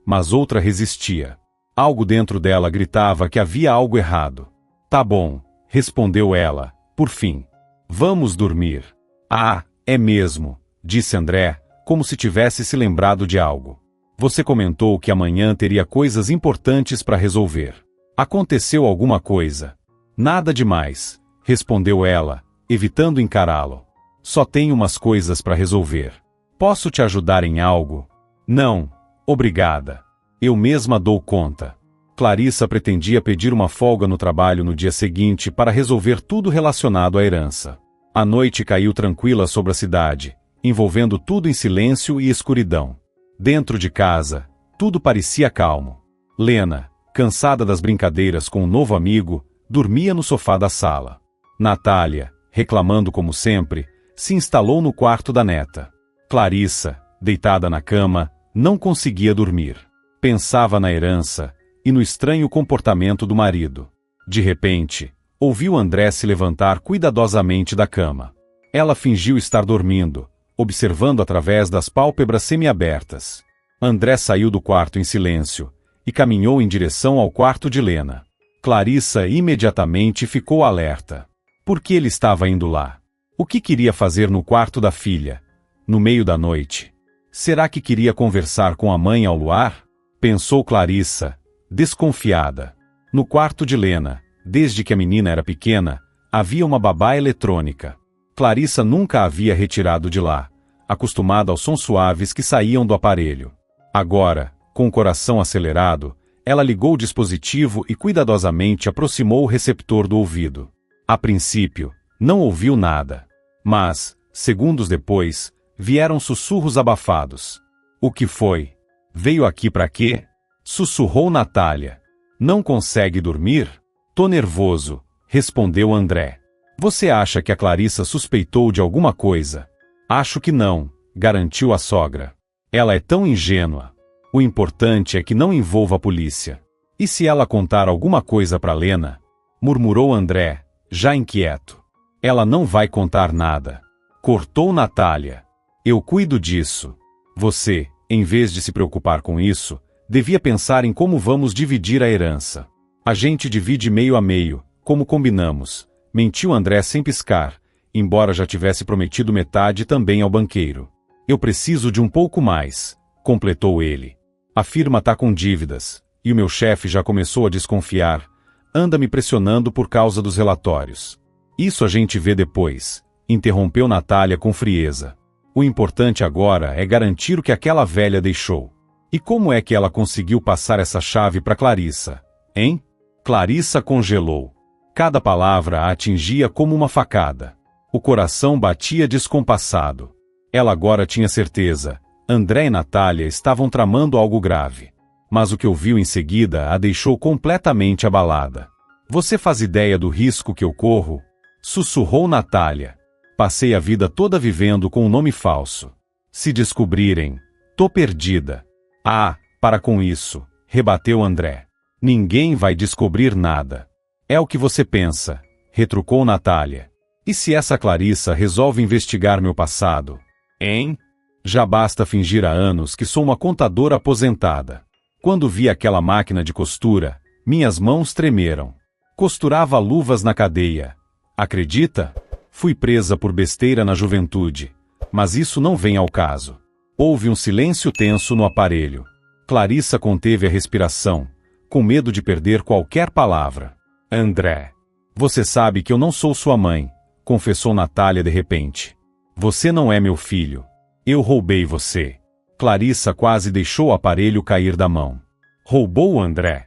mas outra resistia. Algo dentro dela gritava que havia algo errado. Tá bom, respondeu ela, por fim. Vamos dormir. Ah, é mesmo, disse André, como se tivesse se lembrado de algo. Você comentou que amanhã teria coisas importantes para resolver. Aconteceu alguma coisa? Nada demais, respondeu ela, evitando encará-lo. Só tenho umas coisas para resolver. Posso te ajudar em algo? Não, obrigada. Eu mesma dou conta. Clarissa pretendia pedir uma folga no trabalho no dia seguinte para resolver tudo relacionado à herança. A noite caiu tranquila sobre a cidade, envolvendo tudo em silêncio e escuridão. Dentro de casa, tudo parecia calmo. Lena, cansada das brincadeiras com o novo amigo, dormia no sofá da sala. Natália, reclamando como sempre, se instalou no quarto da neta. Clarissa, deitada na cama, não conseguia dormir. Pensava na herança e no estranho comportamento do marido. De repente, ouviu André se levantar cuidadosamente da cama. Ela fingiu estar dormindo, observando através das pálpebras semiabertas. André saiu do quarto em silêncio e caminhou em direção ao quarto de Lena. Clarissa imediatamente ficou alerta. Por que ele estava indo lá? O que queria fazer no quarto da filha, no meio da noite? Será que queria conversar com a mãe ao luar? Pensou Clarissa, desconfiada. No quarto de Lena, desde que a menina era pequena, havia uma babá eletrônica. Clarissa nunca a havia retirado de lá, acostumada aos sons suaves que saíam do aparelho. Agora, com o coração acelerado, ela ligou o dispositivo e cuidadosamente aproximou o receptor do ouvido. A princípio, não ouviu nada. Mas, segundos depois, vieram sussurros abafados. O que foi? Veio aqui pra quê? Sussurrou Natália. Não consegue dormir? Tô nervoso, respondeu André. Você acha que a Clarissa suspeitou de alguma coisa? Acho que não, garantiu a sogra. Ela é tão ingênua. O importante é que não envolva a polícia. E se ela contar alguma coisa pra Lena? Murmurou André, já inquieto. Ela não vai contar nada. Cortou Natália. Eu cuido disso. Você, em vez de se preocupar com isso, devia pensar em como vamos dividir a herança. A gente divide meio a meio, como combinamos, mentiu André sem piscar, embora já tivesse prometido metade também ao banqueiro. Eu preciso de um pouco mais, completou ele. A firma tá com dívidas, e o meu chefe já começou a desconfiar, anda me pressionando por causa dos relatórios. Isso a gente vê depois, interrompeu Natália com frieza. O importante agora é garantir o que aquela velha deixou. E como é que ela conseguiu passar essa chave para Clarissa, hein? Clarissa congelou. Cada palavra a atingia como uma facada. O coração batia descompassado. Ela agora tinha certeza. André e Natália estavam tramando algo grave. Mas o que ouviu em seguida a deixou completamente abalada. Você faz ideia do risco que eu corro? Sussurrou Natália. Passei a vida toda vivendo com um nome falso. Se descobrirem, tô perdida. Ah, para com isso, rebateu André. Ninguém vai descobrir nada. É o que você pensa, retrucou Natália. E se essa Clarissa resolve investigar meu passado? Hein? Já basta fingir há anos que sou uma contadora aposentada. Quando vi aquela máquina de costura, minhas mãos tremeram. Costurava luvas na cadeia. Acredita? Fui presa por besteira na juventude. Mas isso não vem ao caso. Houve um silêncio tenso no aparelho. Clarissa conteve a respiração, com medo de perder qualquer palavra. André. Você sabe que eu não sou sua mãe, confessou Natália de repente. Você não é meu filho. Eu roubei você. Clarissa quase deixou o aparelho cair da mão. Roubou André?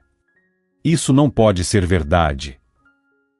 Isso não pode ser verdade.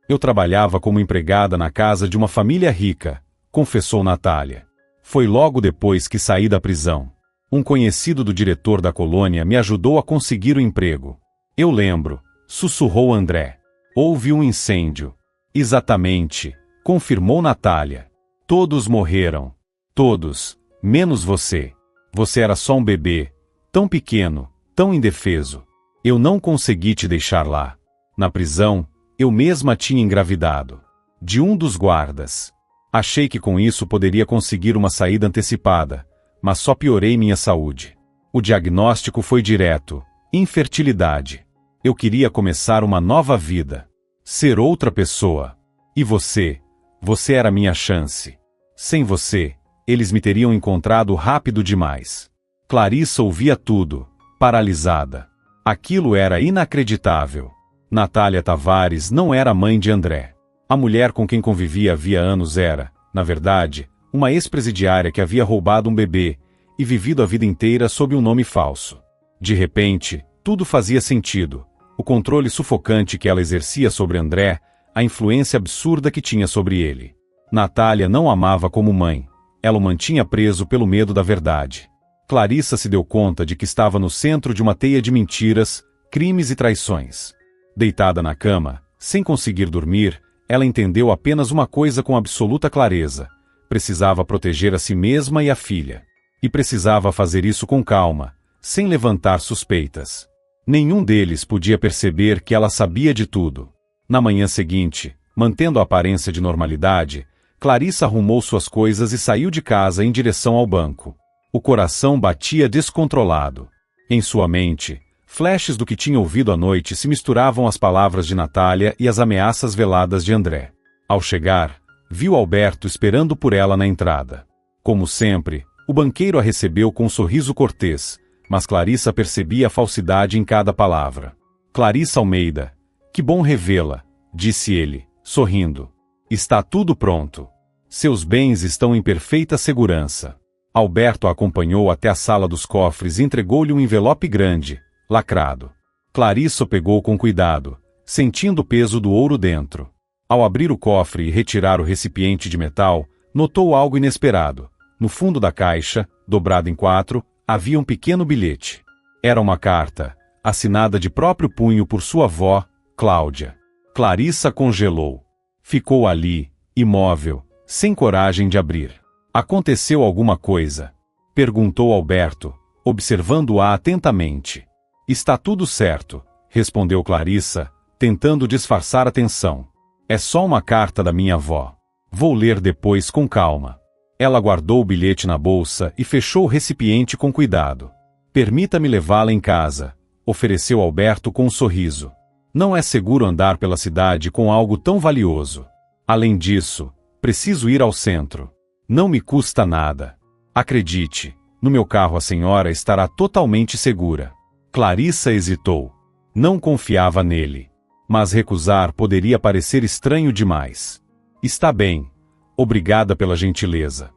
Eu trabalhava como empregada na casa de uma família rica, confessou Natália. Foi logo depois que saí da prisão. Um conhecido do diretor da colônia me ajudou a conseguir o emprego. Eu lembro, sussurrou André. Houve um incêndio. Exatamente, confirmou Natália. Todos morreram. Todos, menos você. Você era só um bebê, tão pequeno, tão indefeso. Eu não consegui te deixar lá. Na prisão, eu mesma tinha engravidado. De um dos guardas. Achei que com isso poderia conseguir uma saída antecipada, mas só piorei minha saúde. O diagnóstico foi direto: infertilidade. Eu queria começar uma nova vida. Ser outra pessoa. E você? Você era minha chance. Sem você, eles me teriam encontrado rápido demais. Clarissa ouvia tudo, paralisada. Aquilo era inacreditável. Natália Tavares não era mãe de André. A mulher com quem convivia havia anos era, na verdade, uma ex-presidiária que havia roubado um bebê e vivido a vida inteira sob um nome falso. De repente, tudo fazia sentido. O controle sufocante que ela exercia sobre André, a influência absurda que tinha sobre ele. Natália não o amava como mãe. Ela o mantinha preso pelo medo da verdade. Clarissa se deu conta de que estava no centro de uma teia de mentiras, crimes e traições. Deitada na cama, sem conseguir dormir, ela entendeu apenas uma coisa com absoluta clareza. Precisava proteger a si mesma e a filha. E precisava fazer isso com calma, sem levantar suspeitas. Nenhum deles podia perceber que ela sabia de tudo. Na manhã seguinte, mantendo a aparência de normalidade, Clarissa arrumou suas coisas e saiu de casa em direção ao banco. O coração batia descontrolado. Em sua mente, flashes do que tinha ouvido à noite se misturavam às palavras de Natália e às ameaças veladas de André. Ao chegar, viu Alberto esperando por ela na entrada. Como sempre, o banqueiro a recebeu com um sorriso cortês, mas Clarissa percebia a falsidade em cada palavra. Clarissa Almeida, que bom revê-la, disse ele, sorrindo. Está tudo pronto. Seus bens estão em perfeita segurança. Alberto a acompanhou até a sala dos cofres e entregou-lhe um envelope grande, lacrado. Clarissa o pegou com cuidado, sentindo o peso do ouro dentro. Ao abrir o cofre e retirar o recipiente de metal, notou algo inesperado. No fundo da caixa, dobrado em 4, havia um pequeno bilhete. Era uma carta, assinada de próprio punho por sua avó, Cláudia. Clarissa congelou. Ficou ali, imóvel, sem coragem de abrir. Aconteceu alguma coisa? Perguntou Alberto, observando-a atentamente. Está tudo certo, respondeu Clarissa, tentando disfarçar a tensão. É só uma carta da minha avó. Vou ler depois com calma. Ela guardou o bilhete na bolsa e fechou o recipiente com cuidado. Permita-me levá-la em casa, ofereceu Alberto com um sorriso. Não é seguro andar pela cidade com algo tão valioso. Além disso, Preciso ir ao centro. Não me custa nada. Acredite, no meu carro a senhora estará totalmente segura. Clarissa hesitou. Não confiava nele. Mas recusar poderia parecer estranho demais. Está bem. Obrigada pela gentileza.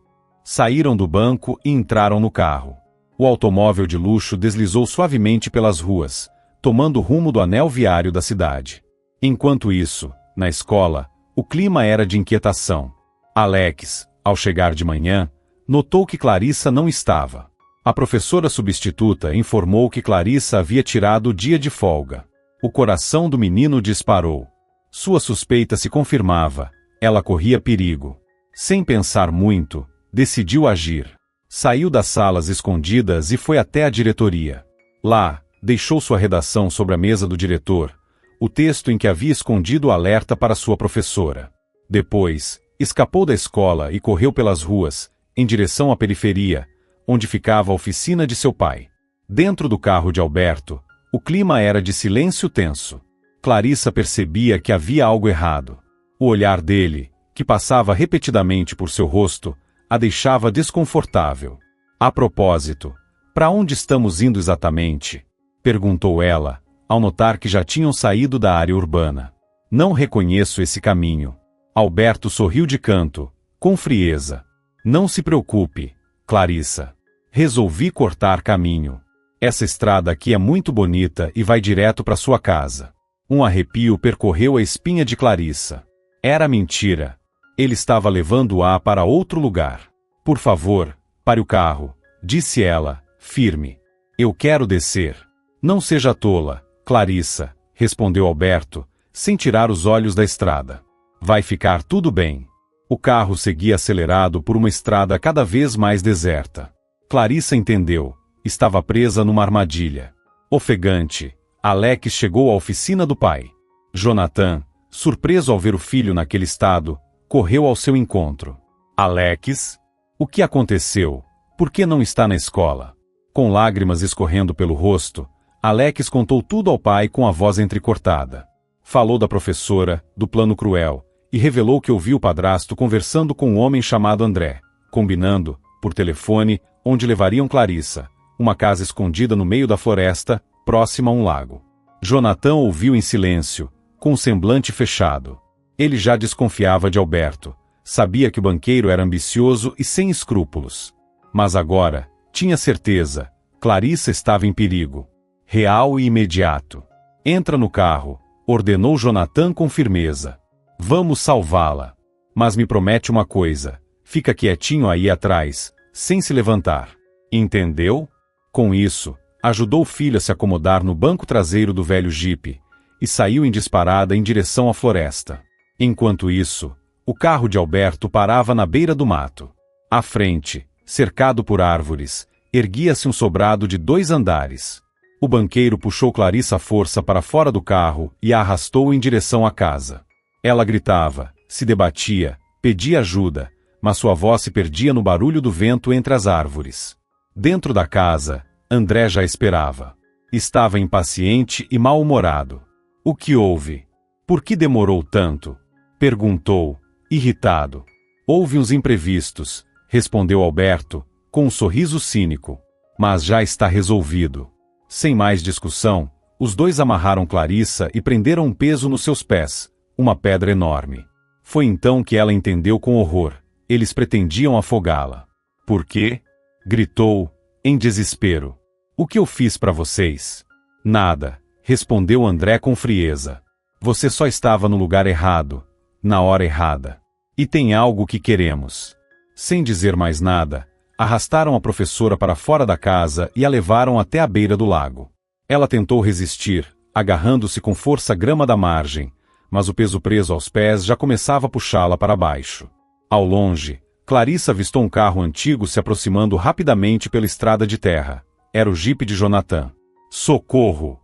Saíram do banco e entraram no carro. O automóvel de luxo deslizou suavemente pelas ruas, tomando o rumo do anel viário da cidade. Enquanto isso, na escola, o clima era de inquietação. Alex, ao chegar de manhã, notou que Clarissa não estava. A professora substituta informou que Clarissa havia tirado o dia de folga. O coração do menino disparou. Sua suspeita se confirmava. Ela corria perigo. Sem pensar muito, decidiu agir. Saiu das salas escondidas e foi até a diretoria. Lá, deixou sua redação sobre a mesa do diretor, o texto em que havia escondido o alerta para sua professora. Depois, escapou da escola e correu pelas ruas, em direção à periferia, onde ficava a oficina de seu pai. Dentro do carro de Alberto, o clima era de silêncio tenso. Clarissa percebia que havia algo errado. O olhar dele, que passava repetidamente por seu rosto, a deixava desconfortável. A propósito, para onde estamos indo exatamente? Perguntou ela, ao notar que já tinham saído da área urbana. Não reconheço esse caminho. Alberto sorriu de canto, com frieza. Não se preocupe, Clarissa. Resolvi cortar caminho. Essa estrada aqui é muito bonita e vai direto para sua casa. Um arrepio percorreu a espinha de Clarissa. Era mentira. Ele estava levando-a para outro lugar. Por favor, pare o carro, disse ela, firme. Eu quero descer. Não seja tola, Clarissa, respondeu Alberto, sem tirar os olhos da estrada. Vai ficar tudo bem. O carro seguia acelerado por uma estrada cada vez mais deserta. Clarissa entendeu. Estava presa numa armadilha. Ofegante, Alex chegou à oficina do pai. Jonathan, surpreso ao ver o filho naquele estado, correu ao seu encontro. Alex? O que aconteceu? Por que não está na escola? Com lágrimas escorrendo pelo rosto, Alex contou tudo ao pai com a voz entrecortada. Falou da professora, do plano cruel, e revelou que ouviu o padrasto conversando com um homem chamado André, combinando, por telefone, onde levariam Clarissa, uma casa escondida no meio da floresta, próxima a um lago. Jonathan ouviu em silêncio, com o semblante fechado. Ele já desconfiava de Alberto. Sabia que o banqueiro era ambicioso e sem escrúpulos. Mas agora, tinha certeza, Clarissa estava em perigo. Real e imediato. Entra no carro, ordenou Jonathan com firmeza. Vamos salvá-la. Mas me promete uma coisa. Fica quietinho aí atrás, sem se levantar. Entendeu? Com isso, ajudou o filho a se acomodar no banco traseiro do velho jipe e saiu em disparada em direção à floresta. Enquanto isso, o carro de Alberto parava na beira do mato. À frente, cercado por árvores, erguia-se um sobrado de 2 andares. O banqueiro puxou Clarissa à força para fora do carro e a arrastou em direção à casa. Ela gritava, se debatia, pedia ajuda, mas sua voz se perdia no barulho do vento entre as árvores. Dentro da casa, André já esperava. Estava impaciente e mal-humorado. O que houve? Por que demorou tanto? Perguntou, irritado. Houve uns imprevistos, respondeu Alberto, com um sorriso cínico. Mas já está resolvido. Sem mais discussão, os dois amarraram Clarissa e prenderam um peso nos seus pés, uma pedra enorme. Foi então que ela entendeu com horror. Eles pretendiam afogá-la. Por quê? Gritou, em desespero. O que eu fiz para vocês? Nada, respondeu André com frieza. Você só estava no lugar errado, na hora errada. E tem algo que queremos. Sem dizer mais nada, arrastaram a professora para fora da casa e a levaram até a beira do lago. Ela tentou resistir, agarrando-se com força à grama da margem, mas o peso preso aos pés já começava a puxá-la para baixo. Ao longe, Clarissa avistou um carro antigo se aproximando rapidamente pela estrada de terra. Era o jipe de Jonathan. Socorro!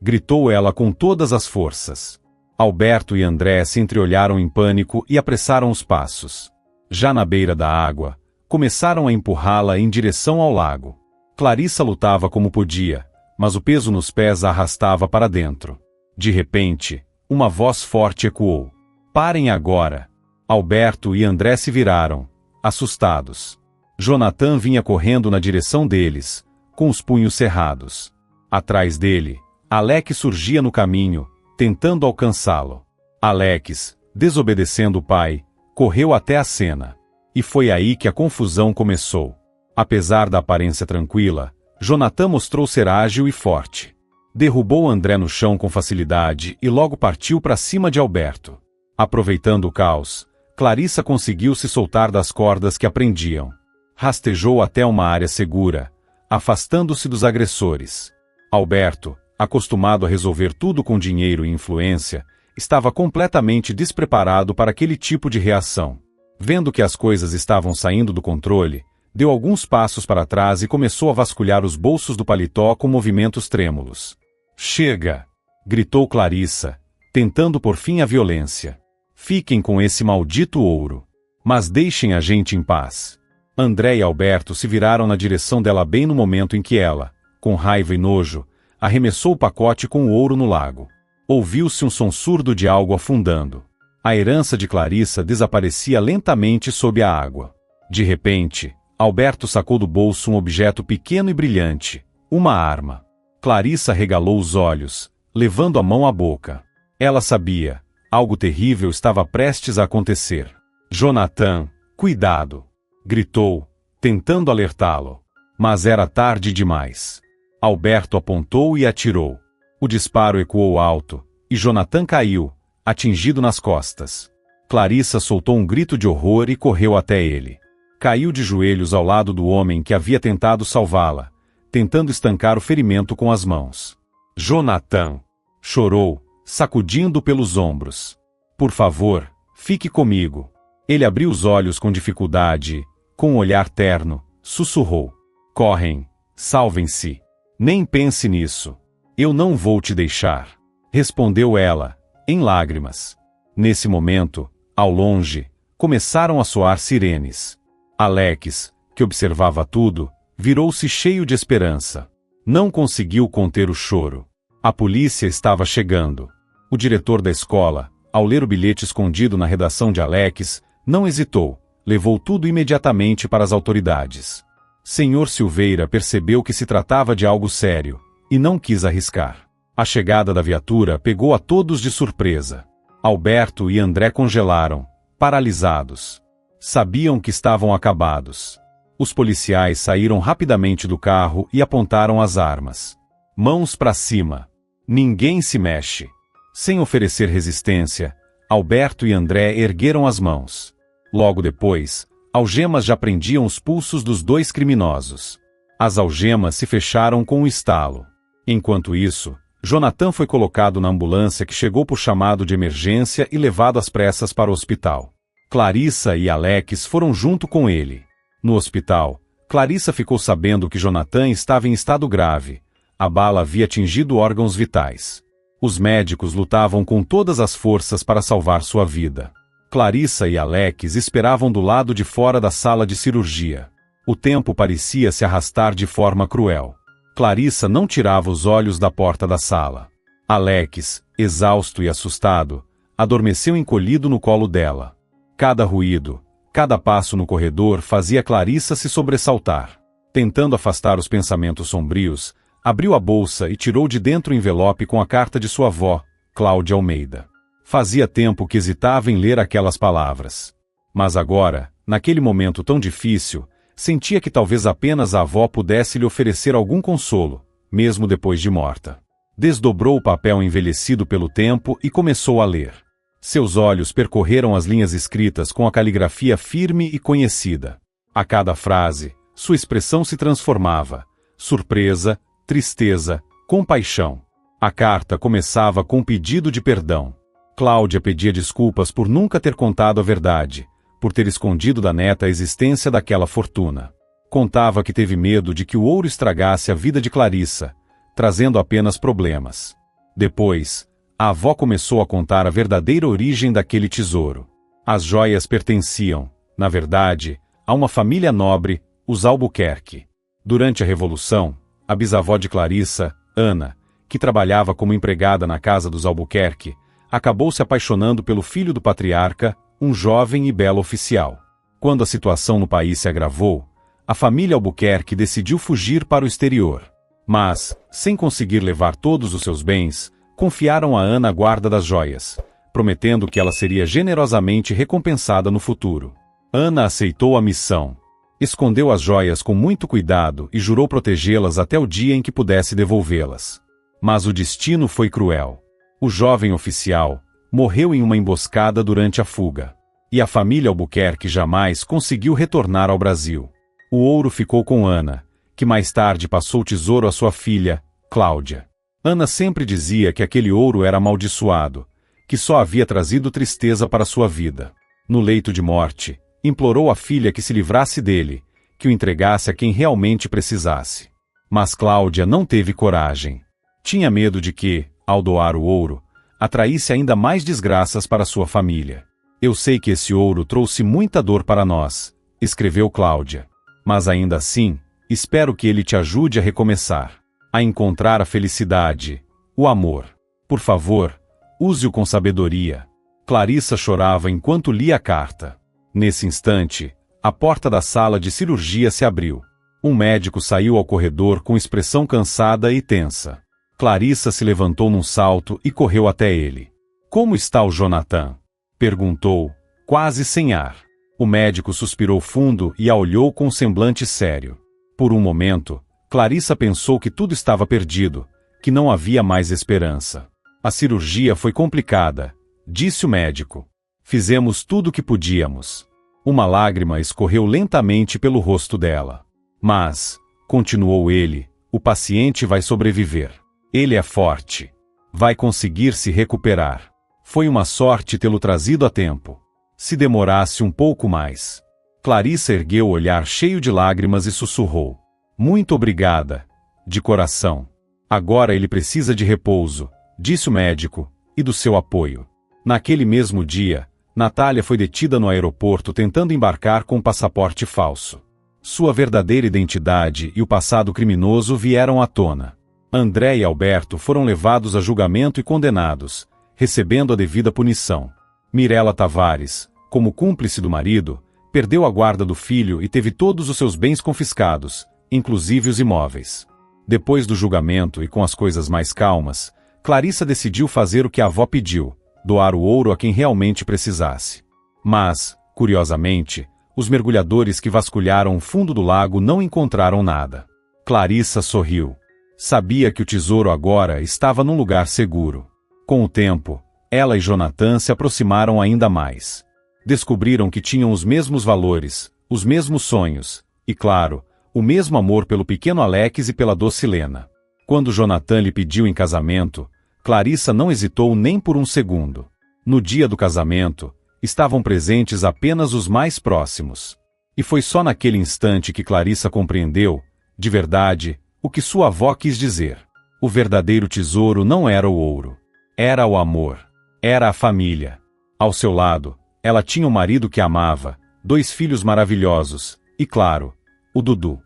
Gritou ela com todas as forças. Alberto e André se entreolharam em pânico e apressaram os passos. Já na beira da água, começaram a empurrá-la em direção ao lago. Clarissa lutava como podia, mas o peso nos pés a arrastava para dentro. De repente, uma voz forte ecoou. Parem agora! Alberto e André se viraram, assustados. Jonathan vinha correndo na direção deles, com os punhos cerrados. Atrás dele, Alex surgia no caminho, tentando alcançá-lo. Alex, desobedecendo o pai, correu até a cena. E foi aí que a confusão começou. Apesar da aparência tranquila, Jonathan mostrou ser ágil e forte. Derrubou André no chão com facilidade e logo partiu para cima de Alberto. Aproveitando o caos, Clarissa conseguiu se soltar das cordas que a prendiam. Rastejou até uma área segura, afastando-se dos agressores. Alberto, acostumado a resolver tudo com dinheiro e influência, estava completamente despreparado para aquele tipo de reação. Vendo que as coisas estavam saindo do controle, deu alguns passos para trás e começou a vasculhar os bolsos do paletó com movimentos trêmulos. "Chega!" gritou Clarissa, tentando por fim a violência. "Fiquem com esse maldito ouro. Mas deixem a gente em paz." André e Alberto se viraram na direção dela bem no momento em que ela, com raiva e nojo, arremessou o pacote com o ouro no lago. Ouviu-se um som surdo de algo afundando. A herança de Clarissa desaparecia lentamente sob a água. De repente, Alberto sacou do bolso um objeto pequeno e brilhante, uma arma. Clarissa regalou os olhos, levando a mão à boca. Ela sabia, algo terrível estava prestes a acontecer. "Jonathan, cuidado!" gritou, tentando alertá-lo. Mas era tarde demais. Alberto apontou e atirou. O disparo ecoou alto, e Jonathan caiu, atingido nas costas. Clarissa soltou um grito de horror e correu até ele. Caiu de joelhos ao lado do homem que havia tentado salvá-la, tentando estancar o ferimento com as mãos. "Jonathan!" chorou, sacudindo pelos ombros. "Por favor, fique comigo." Ele abriu os olhos com dificuldade e, com um olhar terno, sussurrou: "Correm, salvem-se. Nem pense nisso. Eu não vou te deixar." Respondeu ela, em lágrimas. Nesse momento, ao longe, começaram a soar sirenes. Alex, que observava tudo, virou-se cheio de esperança. Não conseguiu conter o choro. A polícia estava chegando. O diretor da escola, ao ler o bilhete escondido na redação de Alex, não hesitou, levou tudo imediatamente para as autoridades. Senhor Silveira percebeu que se tratava de algo sério, e não quis arriscar. A chegada da viatura pegou a todos de surpresa. Alberto e André congelaram, paralisados. Sabiam que estavam acabados. Os policiais saíram rapidamente do carro e apontaram as armas. Mãos para cima. Ninguém se mexe. Sem oferecer resistência, Alberto e André ergueram as mãos. Logo depois, algemas já prendiam os pulsos dos dois criminosos. As algemas se fecharam com um estalo. Enquanto isso, Jonathan foi colocado na ambulância que chegou por chamado de emergência e levado às pressas para o hospital. Clarissa e Alex foram junto com ele. No hospital, Clarissa ficou sabendo que Jonathan estava em estado grave. A bala havia atingido órgãos vitais. Os médicos lutavam com todas as forças para salvar sua vida. Clarissa e Alex esperavam do lado de fora da sala de cirurgia. O tempo parecia se arrastar de forma cruel. Clarissa não tirava os olhos da porta da sala. Alex, exausto e assustado, adormeceu encolhido no colo dela. Cada ruído, cada passo no corredor fazia Clarissa se sobressaltar. Tentando afastar os pensamentos sombrios, abriu a bolsa e tirou de dentro o envelope com a carta de sua avó, Cláudia Almeida. Fazia tempo que hesitava em ler aquelas palavras. Mas agora, naquele momento tão difícil, sentia que talvez apenas a avó pudesse lhe oferecer algum consolo, mesmo depois de morta. Desdobrou o papel envelhecido pelo tempo e começou a ler. Seus olhos percorreram as linhas escritas com a caligrafia firme e conhecida. A cada frase, sua expressão se transformava: surpresa, tristeza, compaixão. A carta começava com um pedido de perdão. Cláudia pedia desculpas por nunca ter contado a verdade, por ter escondido da neta a existência daquela fortuna. Contava que teve medo de que o ouro estragasse a vida de Clarissa, trazendo apenas problemas. Depois, a avó começou a contar a verdadeira origem daquele tesouro. As joias pertenciam, na verdade, a uma família nobre, os Albuquerque. Durante a Revolução, a bisavó de Clarissa, Ana, que trabalhava como empregada na casa dos Albuquerque, acabou se apaixonando pelo filho do patriarca, um jovem e belo oficial. Quando a situação no país se agravou, a família Albuquerque decidiu fugir para o exterior. Mas, sem conseguir levar todos os seus bens, confiaram a Ana a guarda das joias, prometendo que ela seria generosamente recompensada no futuro. Ana aceitou a missão. Escondeu as joias com muito cuidado e jurou protegê-las até o dia em que pudesse devolvê-las. Mas o destino foi cruel. O jovem oficial morreu em uma emboscada durante a fuga. E a família Albuquerque jamais conseguiu retornar ao Brasil. O ouro ficou com Ana, que mais tarde passou o tesouro à sua filha, Cláudia. Ana sempre dizia que aquele ouro era amaldiçoado, que só havia trazido tristeza para sua vida. No leito de morte, implorou à filha que se livrasse dele, que o entregasse a quem realmente precisasse. Mas Cláudia não teve coragem. Tinha medo de que, ao doar o ouro, atraísse ainda mais desgraças para sua família. Eu sei que esse ouro trouxe muita dor para nós, escreveu Cláudia. Mas ainda assim, espero que ele te ajude a recomeçar, a encontrar a felicidade, o amor. Por favor, use-o com sabedoria. Clarissa chorava enquanto lia a carta. Nesse instante, a porta da sala de cirurgia se abriu. Um médico saiu ao corredor com expressão cansada e tensa. Clarissa se levantou num salto e correu até ele. Como está o Jonathan? Perguntou, quase sem ar. O médico suspirou fundo e a olhou com um semblante sério. Por um momento, Clarissa pensou que tudo estava perdido, que não havia mais esperança. A cirurgia foi complicada, disse o médico. Fizemos tudo o que podíamos. Uma lágrima escorreu lentamente pelo rosto dela. Mas, continuou ele, o paciente vai sobreviver. Ele é forte. Vai conseguir se recuperar. Foi uma sorte tê-lo trazido a tempo. Se demorasse um pouco mais. Clarissa ergueu o olhar cheio de lágrimas e sussurrou. Muito obrigada. De coração. Agora ele precisa de repouso, disse o médico, e do seu apoio. Naquele mesmo dia, Natália foi detida no aeroporto tentando embarcar com um passaporte falso. Sua verdadeira identidade e o passado criminoso vieram à tona. André e Alberto foram levados a julgamento e condenados, recebendo a devida punição. Mirela Tavares, como cúmplice do marido, perdeu a guarda do filho e teve todos os seus bens confiscados, inclusive os imóveis. Depois do julgamento e com as coisas mais calmas, Clarissa decidiu fazer o que a avó pediu, doar o ouro a quem realmente precisasse. Mas, curiosamente, os mergulhadores que vasculharam o fundo do lago não encontraram nada. Clarissa sorriu. Sabia que o tesouro agora estava num lugar seguro. Com o tempo, ela e Jonathan se aproximaram ainda mais. Descobriram que tinham os mesmos valores, os mesmos sonhos, e claro, o mesmo amor pelo pequeno Alex e pela doce Lena. Quando Jonathan lhe pediu em casamento, Clarissa não hesitou nem por um segundo. No dia do casamento, estavam presentes apenas os mais próximos. E foi só naquele instante que Clarissa compreendeu, de verdade, o que sua avó quis dizer. O verdadeiro tesouro não era o ouro. Era o amor. Era a família. Ao seu lado, ela tinha um marido que amava, 2 filhos maravilhosos, e claro, o Dudu.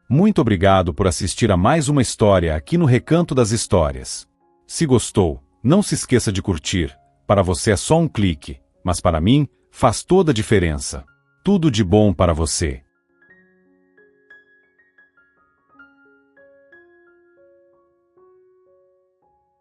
Muito obrigado por assistir a mais uma história aqui no Recanto das Histórias. Se gostou, não se esqueça de curtir. Para você é só um clique, mas para mim, faz toda a diferença. Tudo de bom para você.